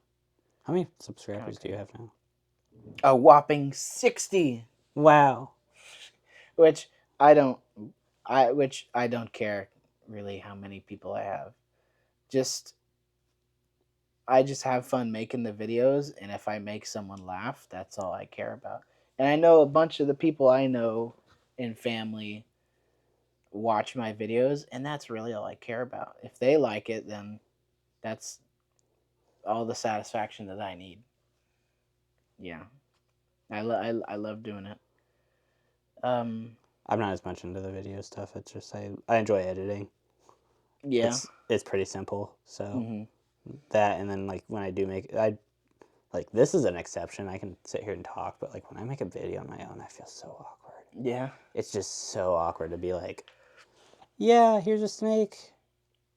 How many subscribers do you have now? A whopping 60, Wow. which I don't, which I don't care really how many people I have. Just I just have fun making the videos, and if I make someone laugh, that's all I care about. And I know a bunch of the people I know in family watch my videos, and that's really all I care about. If they like it, then that's all the satisfaction that I need. Yeah, I love doing it. I'm not as much into the video stuff. It's just I enjoy editing. Yeah. It's pretty simple. So Mm-hmm. that, and then when I do make this is an exception. I can sit here and talk, but when I make a video on my own, I feel so awkward. Yeah. It's just so awkward to be like, yeah, here's a snake.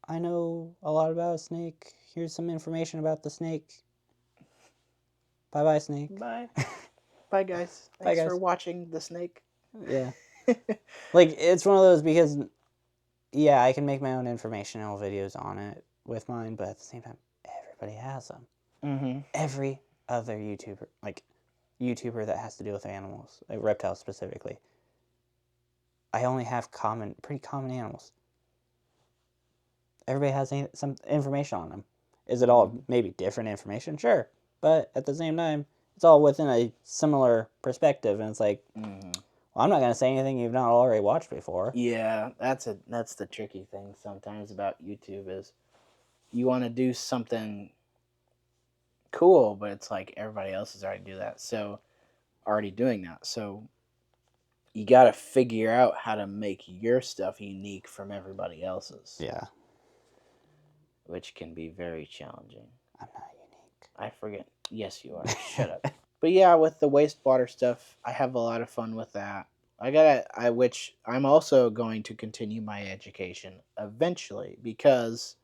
I know a lot about a snake. Here's some information about the snake. Bye bye, snake. Bye. Bye, guys. Bye, Thanks guys. for watching the snake. Yeah. It's one of those because, yeah, I can make my own informational videos on it with mine, but at the same time, everybody has them. Mm-hmm. Every other YouTuber that has to deal with animals, reptiles specifically, I only have pretty common animals. Everybody has some information on them. Is it all maybe different information? Sure. But at the same time, it's all within a similar perspective. And it's well, I'm not going to say anything you've not already watched before. Yeah, that's the tricky thing sometimes about YouTube is you want to do something cool, but it's like everybody else is already doing that. So you got to figure out how to make your stuff unique from everybody else's. Yeah. Which can be very challenging. I'm not unique. I forget. Yes, you are. Shut up. But yeah, with the wastewater stuff, I have a lot of fun with that. Which I'm also going to continue my education eventually, because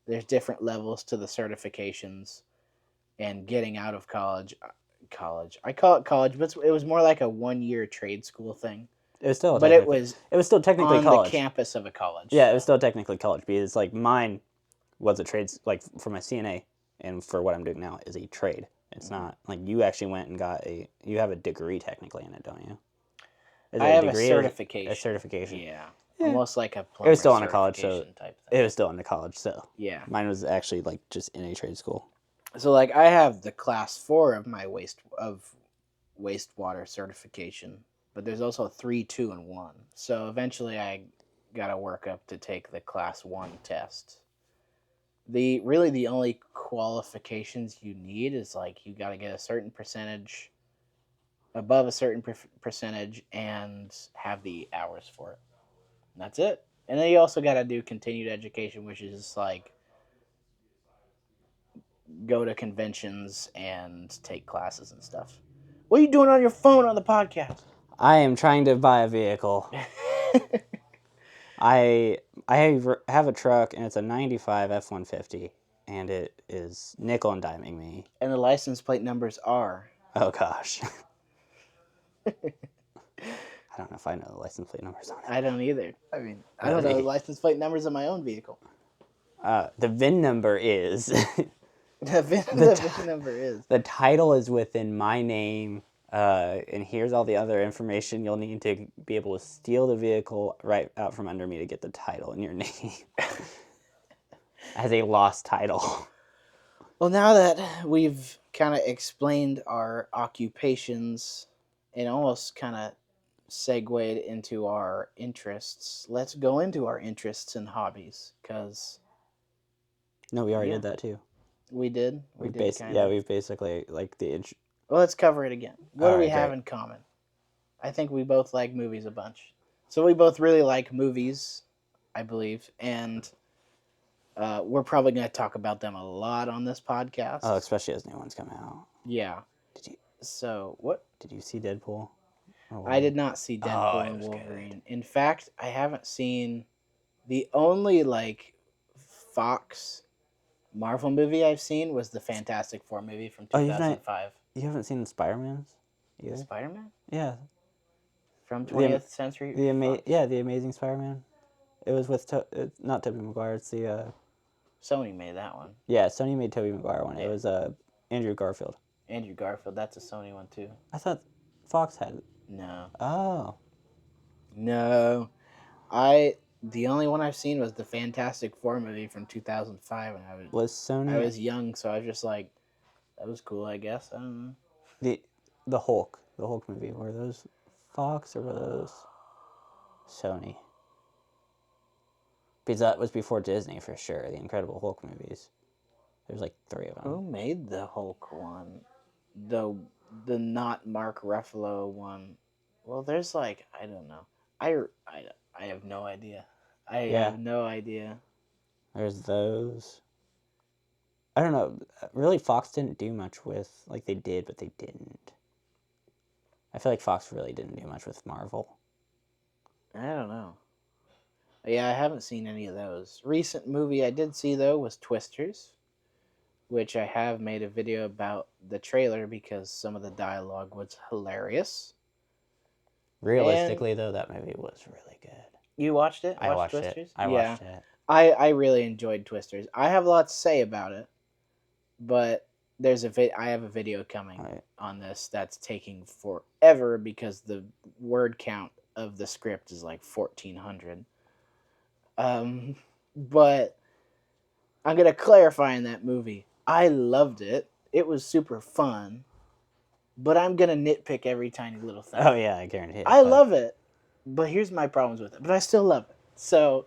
there's different levels to the certifications and getting out of college. I call it college, but it was more like a 1 year trade school thing. It was still, but it was still technically on college. The campus of a college. Yeah, so. It was still technically college because mine was a trade, for my CNA, and for what I'm doing now is a trade. It's not you actually went and got you have a degree technically in it, don't you? I have a certification. A certification. Yeah. Almost like a plumber. It was still on a college, so type thing. It was still on the college, so yeah. Mine was actually just in a trade school. So I have the class 4 of my wastewater certification, but there's also 3, 2, and 1. So eventually I gotta work up to take the class 1 test. The only qualifications you need is you gotta get a certain percentage, above a certain percentage, and have the hours for it. And that's it. And then you also gotta do continued education, which is go to conventions and take classes and stuff. What are you doing on your phone on the podcast? I am trying to buy a vehicle. I have a truck, and it's a 95 F-150, and it is nickel and diming me. And the license plate numbers are... Oh, gosh. I don't know if I know the license plate numbers on it. I don't either. I mean, I don't know the license plate numbers of my own vehicle. The VIN number is... The VIN number is... The title is within my name, and here's all the other information you'll need to be able to steal the vehicle right out from under me to get the title in your name. As a lost title. Well, now that we've kind of explained our occupations and almost kind of segued into our interests, let's go into our interests and hobbies, because... No, we already did that too. We did? We've basically, like, Well, let's cover it again. What do we have in common? I think we both like movies a bunch. So we both really like movies, I believe, and we're probably going to talk about them a lot on this podcast. Oh, especially as new ones come out. Yeah. So, what? Did you see Deadpool? I did not see Deadpool and Wolverine. Good. In fact, I haven't seen the only, like, Fox Marvel movie I've seen was the Fantastic Four movie from 2005. You haven't seen the Spider-Mans either? Spider-Man? Yeah. From 20th Century Fox? Yeah, the Amazing Spider-Man. It was with, not Tobey Maguire, it's the... Sony made that one. Yeah, Sony made Tobey Maguire one. Yeah. It was Andrew Garfield. Andrew Garfield, that's a Sony one too. I thought Fox had it. No. Oh. No. The only one I've seen was the Fantastic Four movie from 2005, and I was young, so I was just like, that was cool, I guess. I don't know. The Hulk movie, were those Fox or were those Sony? Because that was before Disney for sure. The Incredible Hulk movies. There's like 3 of them. Who made the Hulk one? The not Mark Ruffalo one. Well, there's like, I don't know. I have no idea. I have no idea. There's those. I don't know. Really, Fox didn't do much with... Like, they did, but they didn't. I feel like Fox really didn't do much with Marvel. I don't know. Yeah, I haven't seen any of those. Recent movie I did see, though, was Twisters, which I have made a video about the trailer because some of the dialogue was hilarious. Realistically, though, that movie was really good. You watched it? I watched Twisters? I watched it. I really enjoyed Twisters. I have a lot to say about it, but I have a video coming on this that's taking forever because the word count of the script is like 1,400. But I'm going to clarify in that movie. I loved it. It was super fun, but I'm going to nitpick every tiny little thing. Oh, yeah, I guarantee it. I love it, but here's my problems with it. But I still love it. So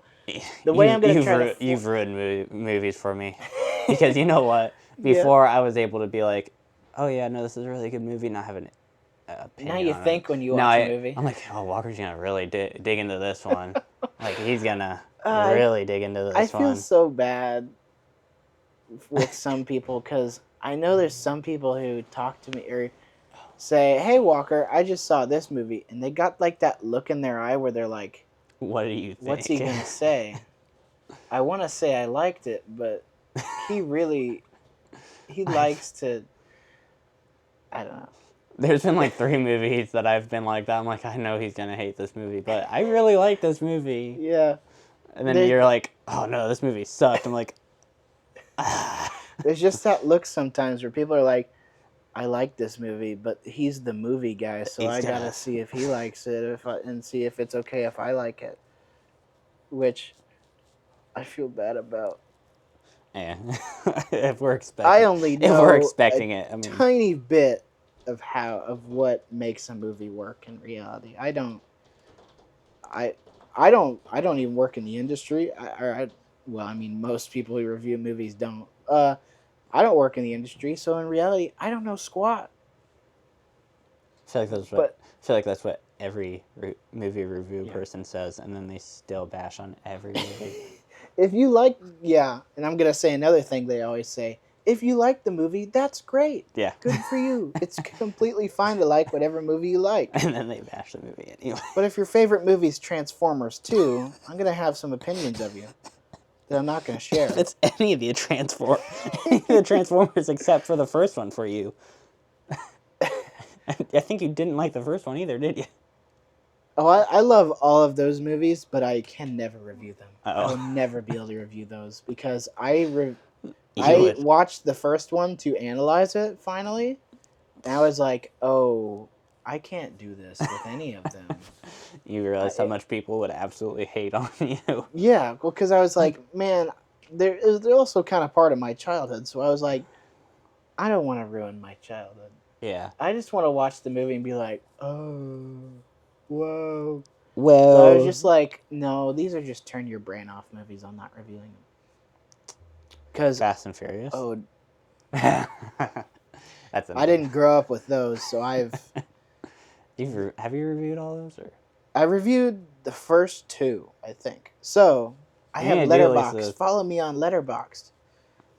the way I'm going to try to... You've ruined movies for me. Because you know what? Before I was able to be like, oh, yeah, no, this is a really good movie, and I have an opinion Now you on think it. when you watch a movie. I'm like, oh, Walker's going to really dig into this one. Like, he's going to really dig into this one. I feel so bad with some people because I know there's some people who talk to me or say, hey, Walker, I just saw this movie. And they got like that look in their eye where they're like, what do you think? What's he going to say? I want to say I liked it, but he likes to, I don't know. There's been like 3 movies that I've been like that. I'm like, I know he's going to hate this movie, but I really like this movie. Yeah. And then you're like, oh no, this movie sucked. I'm like, There's just that look sometimes where people are like, I like this movie, but he's the movie guy, so I got to see if he likes it and see if it's okay if I like it. Which I feel bad about. Yeah. If we're expecting it, I mean, tiny bit of what makes a movie work in reality. I don't even work in the industry. Most people who review movies don't. I don't work in the industry, so in reality, I don't know squat. I feel like that's what every movie review person says, and then they still bash on every movie. If you like, and I'm gonna say another thing they always say. If you like the movie, that's great. Yeah. Good for you. It's completely fine to like whatever movie you like. And then they bash the movie anyway. But if your favorite movie is Transformers 2, I'm going to have some opinions of you that I'm not going to share. It's any of the Transformers except for the first one for you. I think you didn't like the first one either, did you? Oh, I love all of those movies, but I can never review them. I will Oh, never be able to review those because you I would. watched the first one to analyze it finally, and I was like, oh, I can't do this with any of them. You realize how I, much people would absolutely hate on you. yeah, well, because I was like, man, they're also kind of part of my childhood, so I was like, I don't want to ruin my childhood. Yeah. I just want to watch the movie and be like, oh, whoa. So I was Well, just like, no, these are just turn your brain off movies. I'm not reviewing them because Fast and Furious. oh, That's a I name. didn't grow up with those, so Have you reviewed all those or? I reviewed the first two, I think. So I You have need to do at least Letterboxd. Follow me on Letterboxd.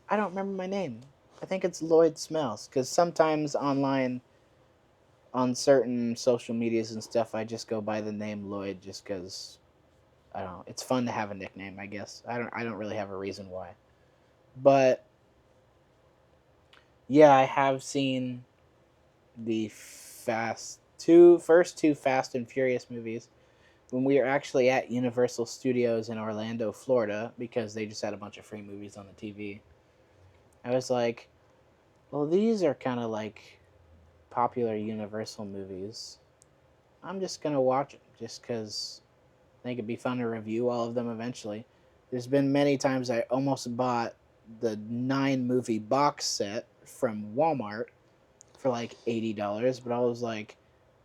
I don't remember my name. I think it's Lloyd Smells because sometimes online on certain social medias and stuff, I just go by the name Lloyd just because I don't know. It's fun to have a nickname, I guess. I don't really have a reason why. But yeah, I have seen the first two Fast and Furious movies when we were actually at Universal Studios in Orlando, Florida, because they just had a bunch of free movies on the TV. I was like, well, these are kind of like popular Universal movies. I'm just gonna watch them just because I think it'd be fun to review all of them eventually. There's been many times I almost bought the 9 movie box set from Walmart for like $80, but I was like,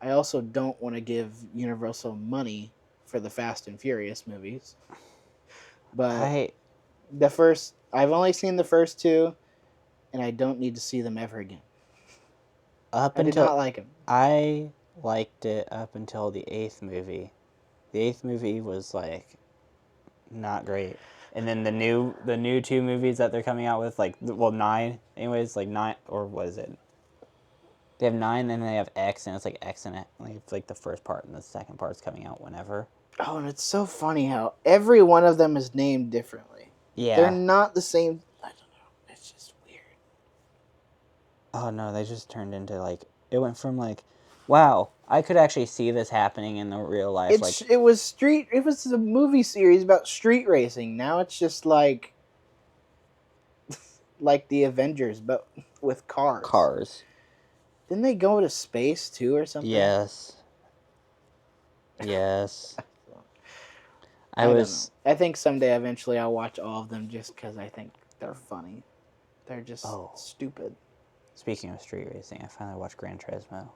I also don't want to give Universal money for the Fast and Furious movies. But I I've only seen the first two, and I don't need to see them ever again. up I did until not like them. I liked it up until the eighth movie. The eighth movie was like not great. And then the new two movies that they're coming out with, like well nine, anyways, like nine or what is it? They have nine, and they have X, and it's like X and it. Like it's like the first part, and the second part's coming out whenever. Oh, and it's so funny how every one of them is named differently. They're Yeah. not the same. I don't know. It's just weird. Oh no, they just turned into like it went from like, wow, I could actually see this happening in the real life. Like It was a movie series about street racing. Now it's just like the Avengers, but with cars. cars. Didn't they go to space too or something? Yes. Yes. I I don't know. was. I think someday eventually I'll watch all of them just because I think they're funny. They're just Oh, stupid. speaking of street racing, I finally watched Gran Turismo.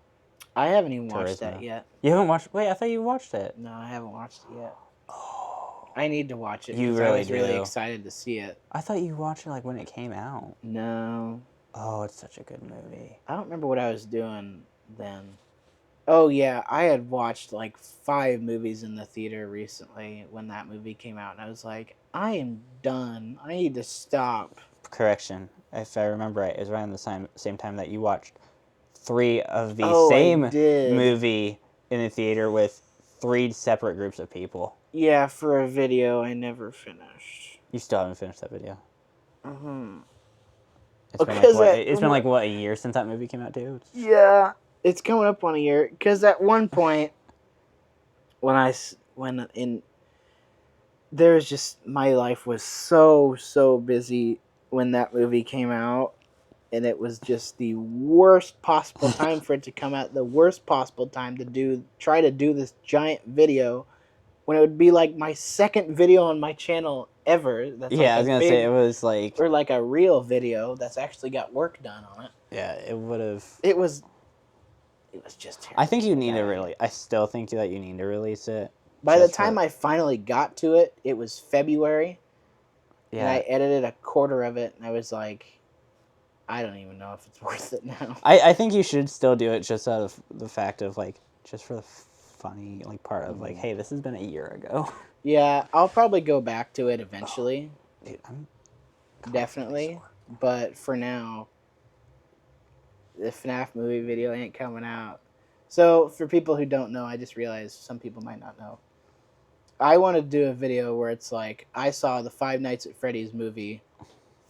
I haven't even watched that Turismo. yet. You haven't watched? Wait, I thought you watched it. No, I haven't watched it yet. Oh, I need to watch it you because I really was really do. excited to see it. I thought you watched it like when it came out. No, Oh, it's such a good movie. I don't remember what I was doing then. Oh yeah, I had watched like 5 movies in the theater recently when that movie came out, and I was like, I am done. I need to stop. Correction, if I remember right, it was around the same time that you watched 3 of the Oh, I same did. movie in the theater with 3 separate groups of people. Yeah, for a video I never finished. You still haven't finished that video. Mm-hmm. It's been like Because what? It's been like what, a year since that movie came out too. yeah, it's coming up on a year. Because at one point, when in there was just my life was so busy when that movie came out, and it was just the worst possible time for it to come out. The worst possible time to try to do this giant video when it would be like my second video on my channel ever. That's like Yeah, I was as gonna say it big was like or like a real video that's actually got work done on it. yeah, it would have. It was just terrible. I think you need to really. I still think that you need to release it. By the time I finally got to it, it was February, and I Yeah, edited a quarter of it, and I was like, I don't even know if it's worth it now. I think you should still do it just out of the fact of like just for the funny like part of like, hey, this has been a year ago. Yeah, I'll probably go back to it eventually, Dude, I'm definitely. But for now, the FNAF movie video ain't coming out. So for people who don't know, I just realized some people might not know. I want to do a video where it's like I saw the Five Nights at Freddy's movie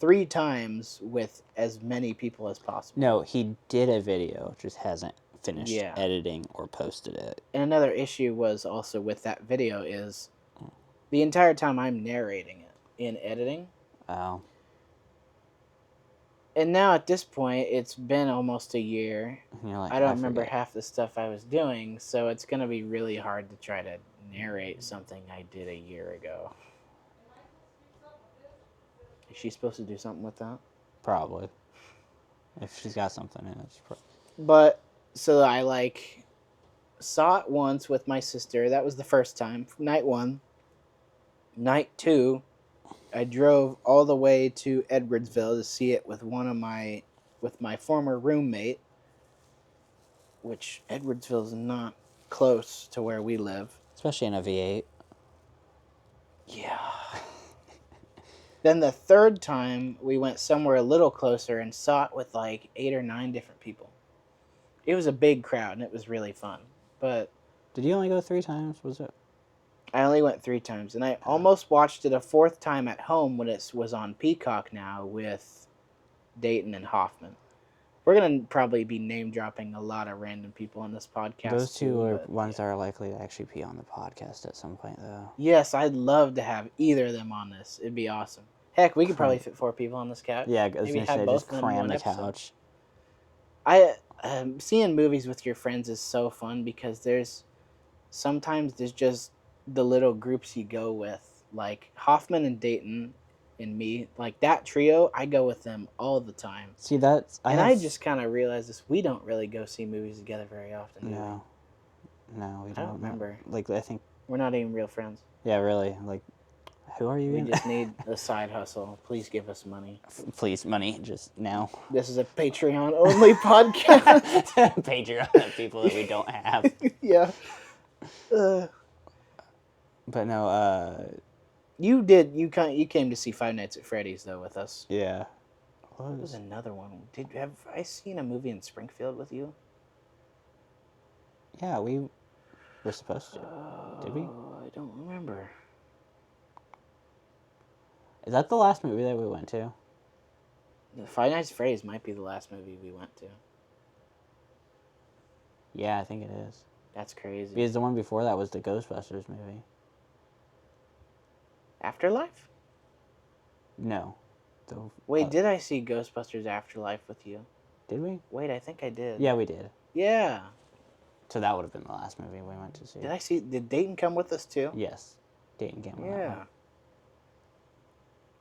3 times with as many people as possible. No, he did a video, just hasn't finished editing or posted it. And another issue was also with that video is the entire time I'm narrating it in editing. Oh. And now at this point, it's been almost a year. You're like, I don't remember forget. half the stuff I was doing, so it's going to be really hard to try to narrate something I did a year ago. Is she supposed to do something with that? Probably. If she's got something in it. But, so I, saw it once with my sister. That was the first time. Night 1. Night 2, I drove all the way to Edwardsville to see it with my former roommate, which Edwardsville is not close to where we live. Especially in a V8. Yeah. Then the third time, we went somewhere a little closer and saw it with 8 or 9 different people. It was a big crowd, and it was really fun. But did you only go 3 times? Was it? I only went 3 times, and I almost watched it a 4th time at home when it was on Peacock now with Dayton and Hoffman. We're going to probably be name-dropping a lot of random people on this podcast. Those two are ones that are likely to actually be on the podcast at some point, though. Yes, I'd love to have either of them on this. It'd be awesome. Heck, we could probably fit 4 people on this couch. Yeah, I was going to say, just cram the couch. Seeing movies with your friends is so fun because sometimes there's just the little groups you go with. Like Hoffman and Dayton and me, like that trio, I go with them all the time. See, I just kind of realized this. We don't really go see movies together very often. No, we don't. I don't remember. I think we're not even real friends. Yeah, really. Who are you? We just need a side hustle. Please give us money. Please, money, just now. This is a Patreon-only podcast. Patreon of people that we don't have. Yeah. But no, You came to see Five Nights at Freddy's, though, with us. Yeah. What was another one? Have I seen a movie in Springfield with you? Yeah, we were supposed to. Did we? I don't remember. Is that the last movie that we went to? The Five Nights at Freddy's might be the last movie we went to. Yeah, I think it is. That's crazy. Because the one before that was the Ghostbusters movie. Afterlife? No. Wait, did I see Ghostbusters Afterlife with you? Did we? Wait, I think I did. Yeah, we did. Yeah. So that would have been the last movie we went to see. Did Dayton come with us too? Yes. Dayton came with us. Yeah.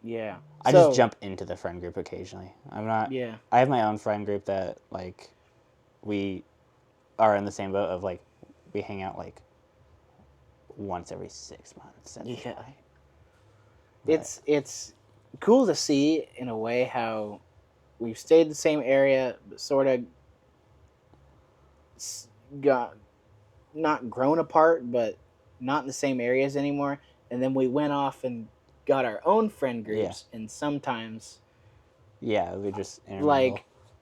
Yeah. I just jump into the friend group occasionally. I'm not. Yeah. I have my own friend group that we are in the same boat of we hang out once every 6 months. Yeah. It's cool to see in a way how we've stayed in the same area, but sort of got not grown apart, but not in the same areas anymore. And then we went off and got our own friend groups, and sometimes we just intermingle.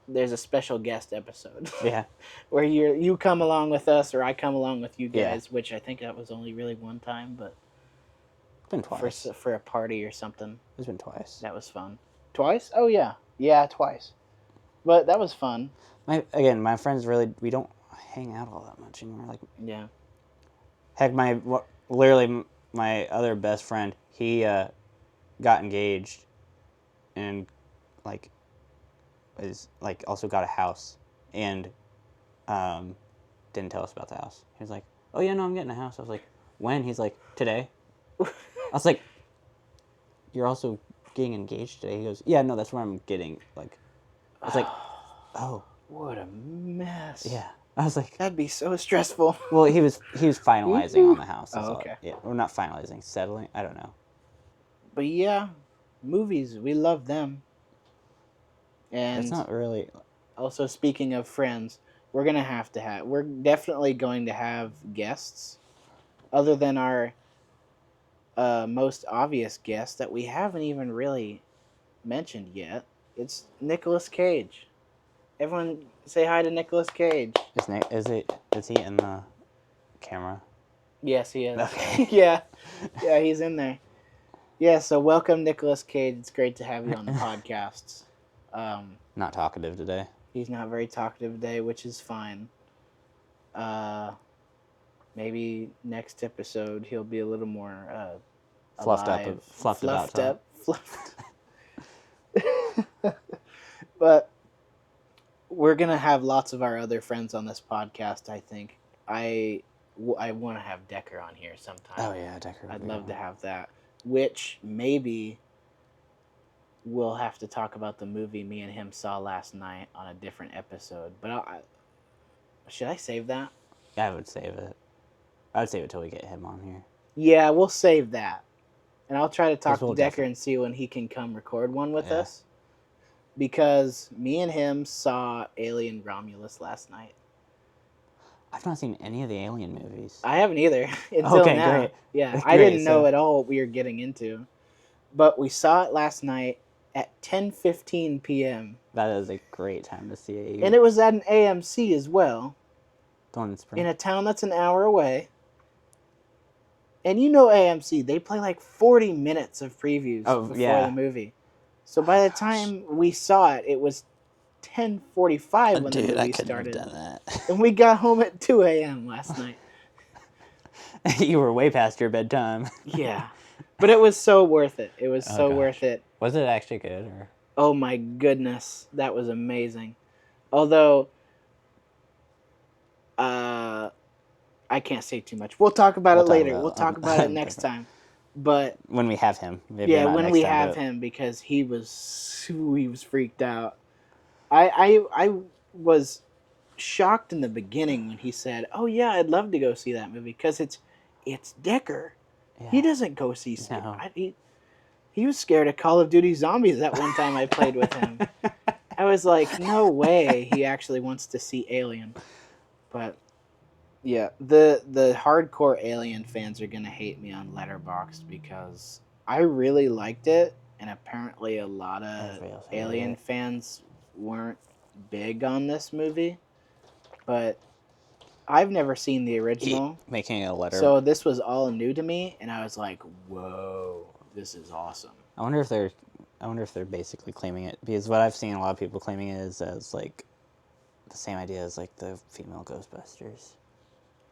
There's a special guest episode. Yeah. Where you come along with us or I come along with you guys, which I think that was only really one time, but it's been twice. For a party or something. It's been twice. That was fun. Twice? Oh yeah. Yeah, twice. But that was fun. My friends really, we don't hang out all that much anymore. Yeah. Heck, literally my other best friend, he got engaged and also got a house and didn't tell us about the house. He was like, "Oh yeah, no, I'm getting a house." I was like, "When?" He's like, "Today." I was like, "You're also getting engaged today?" He goes, "Yeah, no, that's where I'm getting." I was like, "Oh, what a mess." Yeah. I was like, that'd be so stressful. Well, he was finalizing on the house. Oh, okay. Yeah, or not finalizing, settling. I don't know. But yeah, movies, we love them. And it's not really. Also, speaking of friends, we're definitely going to have guests, other than our most obvious guest that we haven't even really mentioned yet. It's Nicolas Cage. Everyone say hi to Nicolas Cage. Is he in the camera? Yes, he is. Okay. Yeah, he's in there. Yeah, so welcome, Nicolas Cage. It's great to have you on the podcast. Not talkative today. He's not very talkative today, which is fine. Maybe next episode he'll be a little more Fluffed up, alive, fluffed about top. fluffed. But we're gonna have lots of our other friends on this podcast. I think I want to have Decker on here sometime. Oh yeah, Decker. I'd love to have that. Which maybe we'll have to talk about the movie me and him saw last night on a different episode. But should I save that? Yeah, I would save it. I would save it till we get him on here. Yeah, we'll save that. And I'll try to talk we'll to Decker and see when he can come record one with us. Because me and him saw Alien Romulus last night. I've not seen any of the Alien movies. I haven't either until now. Great. Yeah, Great, I didn't know at all what we were getting into. But we saw it last night at 10:15 p.m. That is a great time to see it. And it was at an AMC as well. The one in Spring. In a town that's an hour away. And you know AMC, they play like 40 minutes of previews before the movie. So by the time we saw it, it was 10:45 when the movie started. Have done that. And we got home at 2 a.m. last night. You were way past your bedtime. Yeah. But it was so worth it. It was so worth it. Was it actually good? Or? Oh my goodness. That was amazing. Although, I can't say too much. We'll talk about it later. We'll talk about it next time. But when we have him. Maybe when we have him, because he was freaked out. I was shocked in the beginning when he said, "Oh yeah, I'd love to go see that movie," because it's Decker. Yeah. He doesn't go see stuff. No. He was scared of Call of Duty Zombies that one time I played with him. I was like, no way he actually wants to see Alien. But yeah, the hardcore Alien fans are gonna hate me on Letterboxd because I really liked it, and apparently a lot of Alien fans weren't big on this movie. But I've never seen the original. Making a letter. So this was all new to me, and I was like, whoa, this is awesome. I wonder if they're basically claiming it, because what I've seen a lot of people claiming it is as like the same idea as like the female Ghostbusters.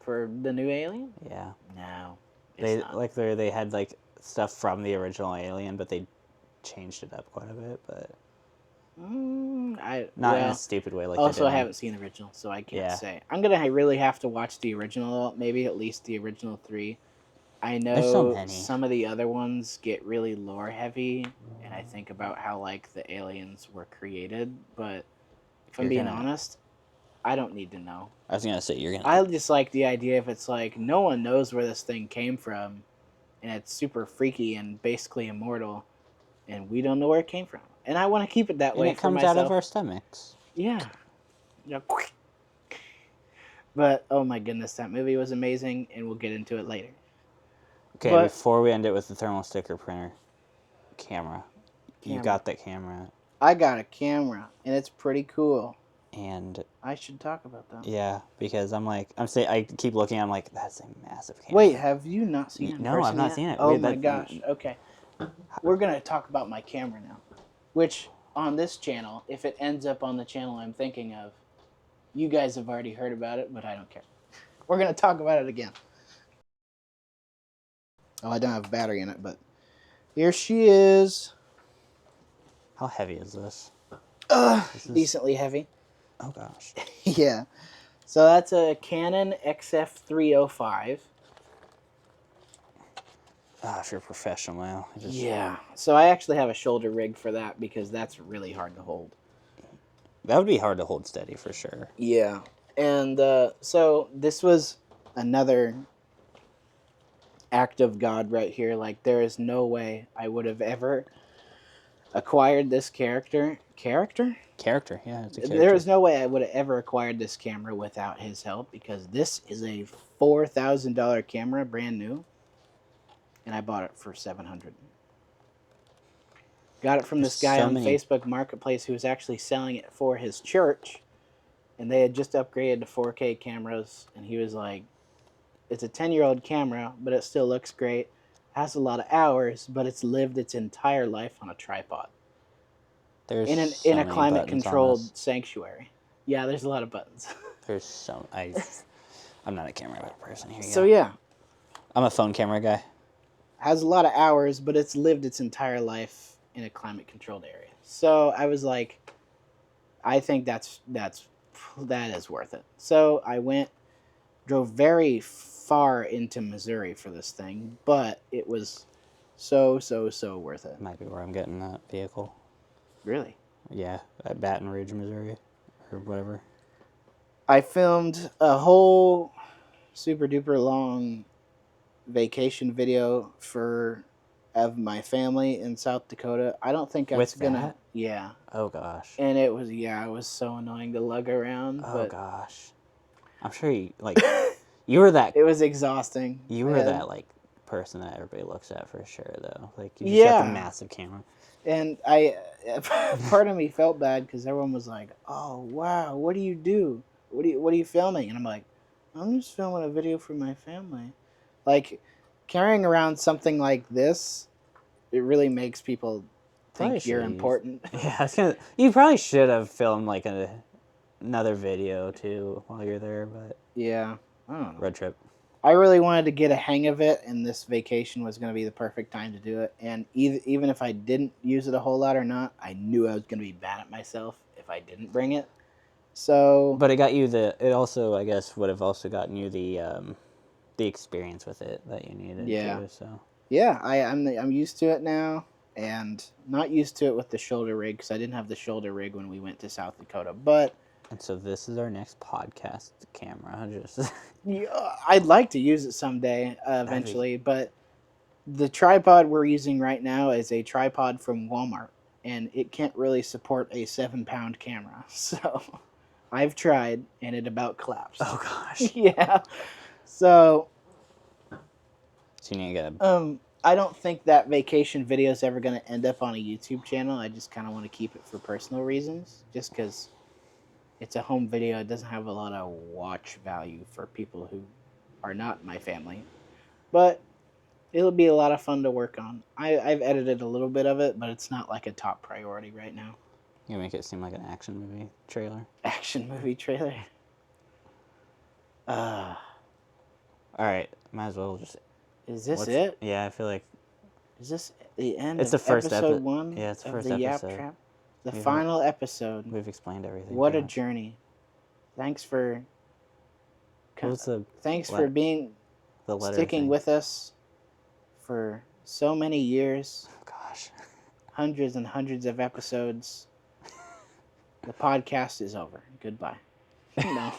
For the new Alien? Yeah. No. They not. They had like stuff from the original Alien, but they changed it up quite a bit, but not in a stupid way. Like also, I haven't seen the original, so I can't say. I'm gonna really have to watch the original, maybe at least the original 3. I know some of the other ones get really lore heavy, and I think about how like the aliens were created. But if I'm being honest, I don't need to know. I was gonna say I just like the idea if it's like no one knows where this thing came from, and it's super freaky and basically immortal, and we don't know where it came from. And I want to keep it that way for myself. It comes out of our stomachs. Yeah. But, oh my goodness, that movie was amazing, and we'll get into it later. Okay, before we end it with the thermal sticker printer, camera. You got that camera. I got a camera, and it's pretty cool. And I should talk about that. Yeah, because I keep looking, I'm like, that's a massive camera. Wait, have you not seen it? No, I've not seen it. Oh my gosh, okay. We're going to talk about my camera now. Which, on this channel, if it ends up on the channel I'm thinking of, you guys have already heard about it, but I don't care. We're going to talk about it again. Oh, I don't have a battery in it, but here she is. How heavy is this? Decently heavy. Oh, gosh. Yeah. So that's a Canon XF305. If you're professional now. Yeah. So I actually have a shoulder rig for that because that's really hard to hold. That would be hard to hold steady for sure. Yeah. And so this was another act of God right here. Like, there is no way I would have ever acquired this character. Character, yeah. It's a character. There is no way I would have ever acquired this camera without his help, because this is a $4,000 camera, brand new. And I bought it for $700. Got it from this guy on Facebook Marketplace who was actually selling it for his church. And they had just upgraded to 4K cameras. And he was like, it's a 10-year-old camera, but it still looks great. Has a lot of hours, but it's lived its entire life on a tripod. There's in a climate-controlled sanctuary. Yeah, there's a lot of buttons. There's some... I'm not a camera person. Here you So go. yeah, I'm a phone camera guy. has a lot of hours, but it's lived its entire life in a climate controlled area. So I was like, I think that is worth it. So I drove very far into Missouri for this thing, but it was so worth it. Might be where I'm getting that vehicle. Really. Yeah, at Baton Rouge, Missouri, or whatever. I filmed a whole super duper long vacation video of my family in South Dakota. I don't think that's With gonna. that? Yeah. Oh gosh. And it was so annoying to lug around. Oh But gosh. I'm sure you were that it was exhausting. you were that like person that everybody looks at for sure though. Like you just got the Yeah. massive camera. And part of me felt bad because everyone was like, "Oh wow, what do you do? What are you filming?" And I'm like, "I'm just filming a video for my family." Like carrying around something like this, it really makes people Probably think you're should important. Yeah, you probably should have filmed like another video too while you're there, but Yeah, I don't know. road trip. I really wanted to get a hang of it, and this vacation was going to be the perfect time to do it. And even if I didn't use it a whole lot or not, I knew I was going to be bad at myself if I didn't bring it. So, But it got you it also I guess would have also gotten you the experience with it that you needed yeah, too, so yeah, I'm used to it now, and not used to it with the shoulder rig because I didn't have the shoulder rig when we went to South Dakota. But and so this is our next podcast camera. Just yeah, I'd like to use it someday That'd be- eventually, but the tripod we're using right now is a tripod from Walmart, and it can't really support a 7-pound camera. So I've tried, and it about collapsed. Oh gosh. Yeah. So So you need to get a I don't think that vacation video is ever going to end up on a YouTube channel. I just kind of want to keep it for personal reasons, just because it's a home video. It doesn't have a lot of watch value for people who are not my family, but it'll be a lot of fun to work on. I've edited a little bit of it, but it's not like a top priority right now. you make it seem like an action movie trailer. Action movie trailer. All right, might as well just. Is this it? Yeah, I feel like Is this the end it's of the first episode 1 Yeah, it's the of first the episode. Yap-Trap? The We've- final episode. We've explained everything. What a pretty much. journey. Thanks for What was thanks le- for being the letter sticking thing? with us for so many years, Oh, gosh. hundreds and hundreds of episodes. The podcast is over. Goodbye. No.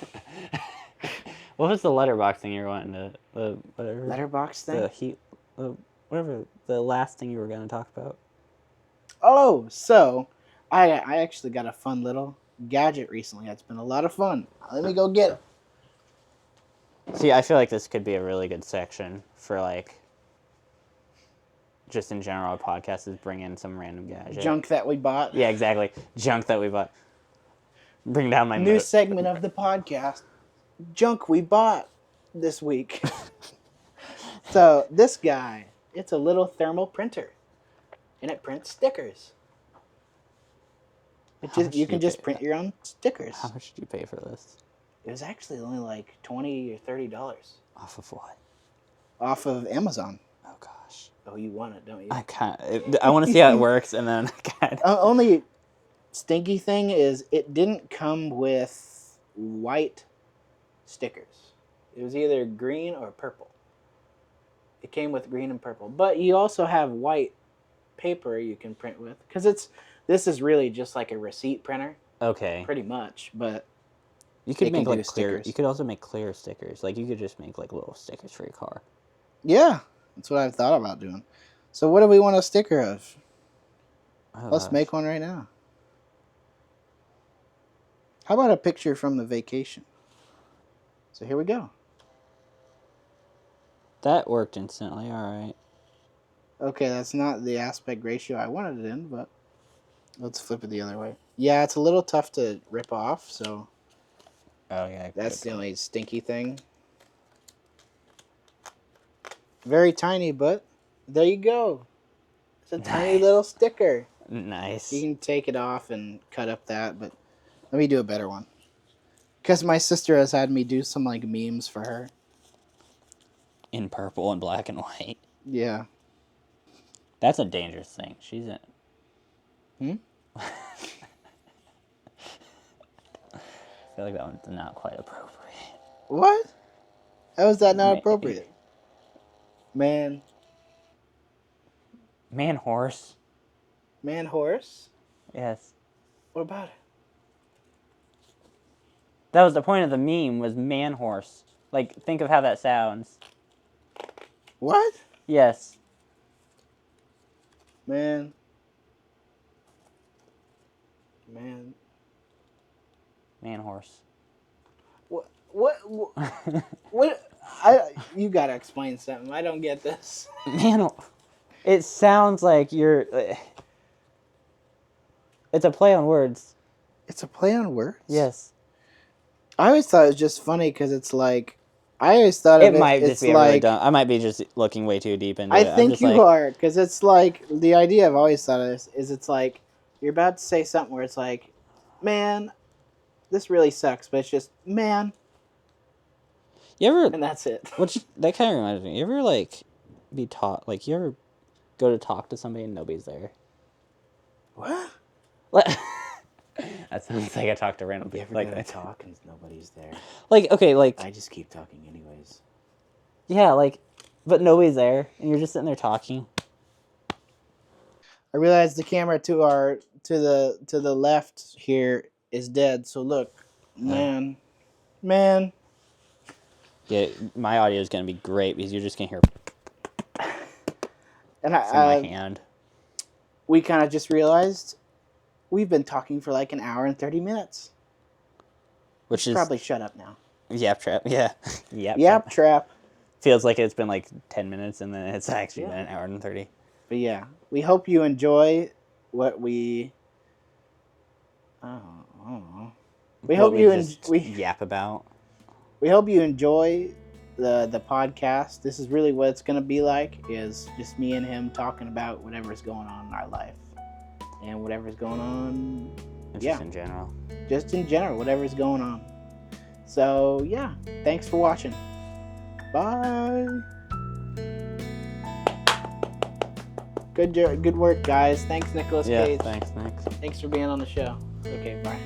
What was the letterbox thing you were wanting to whatever Letterbox thing? the heat whatever the last thing you were going to talk about? Oh, so I actually got a fun little gadget recently. It's been a lot of fun. Let me go get it. See, I feel like this could be a really good section for like just in general. A podcast is bring in some random gadget. Junk that we bought. Yeah, exactly. Junk that we bought. Bring down my New mood. segment of the podcast. Junk we bought this week. So this guy, it's a little thermal printer, and it prints stickers. You can just print your own stickers. How much did you pay for this? It was actually only like $20 or $30 Off of what? off of Amazon. Oh gosh. Oh, you want it, don't you? I want to see how it works, and then Only stinky thing is it didn't come with white stickers. It was either green or purple. It came with green and purple, but you also have white paper you can print with because this is really just like a receipt printer, Okay. pretty much. But You could it make can do like clear. stickers. You could also make clear stickers. Like you could just make like little stickers for your car. yeah, that's what I've thought about doing. So what do we want a sticker of? Oh, Let's gosh. make one right now. How about a picture from the vacation? So here we go. That worked instantly. All right. Okay, that's not the aspect ratio I wanted it in, but let's flip it the other way. Yeah, it's a little tough to rip off, so Oh yeah. that's the only stinky thing. Very tiny, but there you go. It's a tiny Nice. little sticker. Nice. You can take it off and cut up that, but let me do a better one. Because my sister has had me do some like memes for her. In purple and black and white. Yeah. That's a dangerous thing. She's in. Hmm? I feel like that one's not quite appropriate. What? How is that not appropriate? Man horse. Man horse? Yes. What about it? That was the point of the meme, was man horse. Like, think of how that sounds. What? Yes. Man horse. What you gotta explain something. I don't get this. It sounds like you're... It's a play on words. It's a play on words? Yes. I always thought it was just funny because it's like... I always thought of it... It might just be like, really dumb. I might be just looking way too deep into I it. I'm think just you like, are, because it's like... The idea I've always thought of this is it's like... You're about to say something where it's like... Man, this really sucks, but it's just... Man... You ever... And that's it. That kind of reminds me. You ever, like, be taught... Like, you ever go to talk to somebody and nobody's there? What? That sounds like I talk to random people. You ever go to talk and nobody's there? Like, okay, like... I just keep talking anyways. Yeah, like... But nobody's there, and you're just sitting there talking. I realize the camera to the left here is dead, so look. Man. Yeah, my audio is going to be great because you're just going to hear... And from my hand. We kind of just realized we've been talking for like an hour and 30 minutes. Which is... Probably shut up now. Yap-Trap, yeah. Yap-Trap. Feels like it's been like 10 minutes and then it's actually been an hour and 30. But yeah, we hope you enjoy what we... We hope you yap about. We hope you enjoy the podcast. This is really what it's going to be like, is just me and him talking about whatever's going on in our life. And whatever's going on... Just in general. Just in general, whatever's going on. So, yeah. Thanks for watching. Bye. Good work, guys. Thanks, Nicholas Cage. Thanks. Thanks for being on the show. Okay, bye.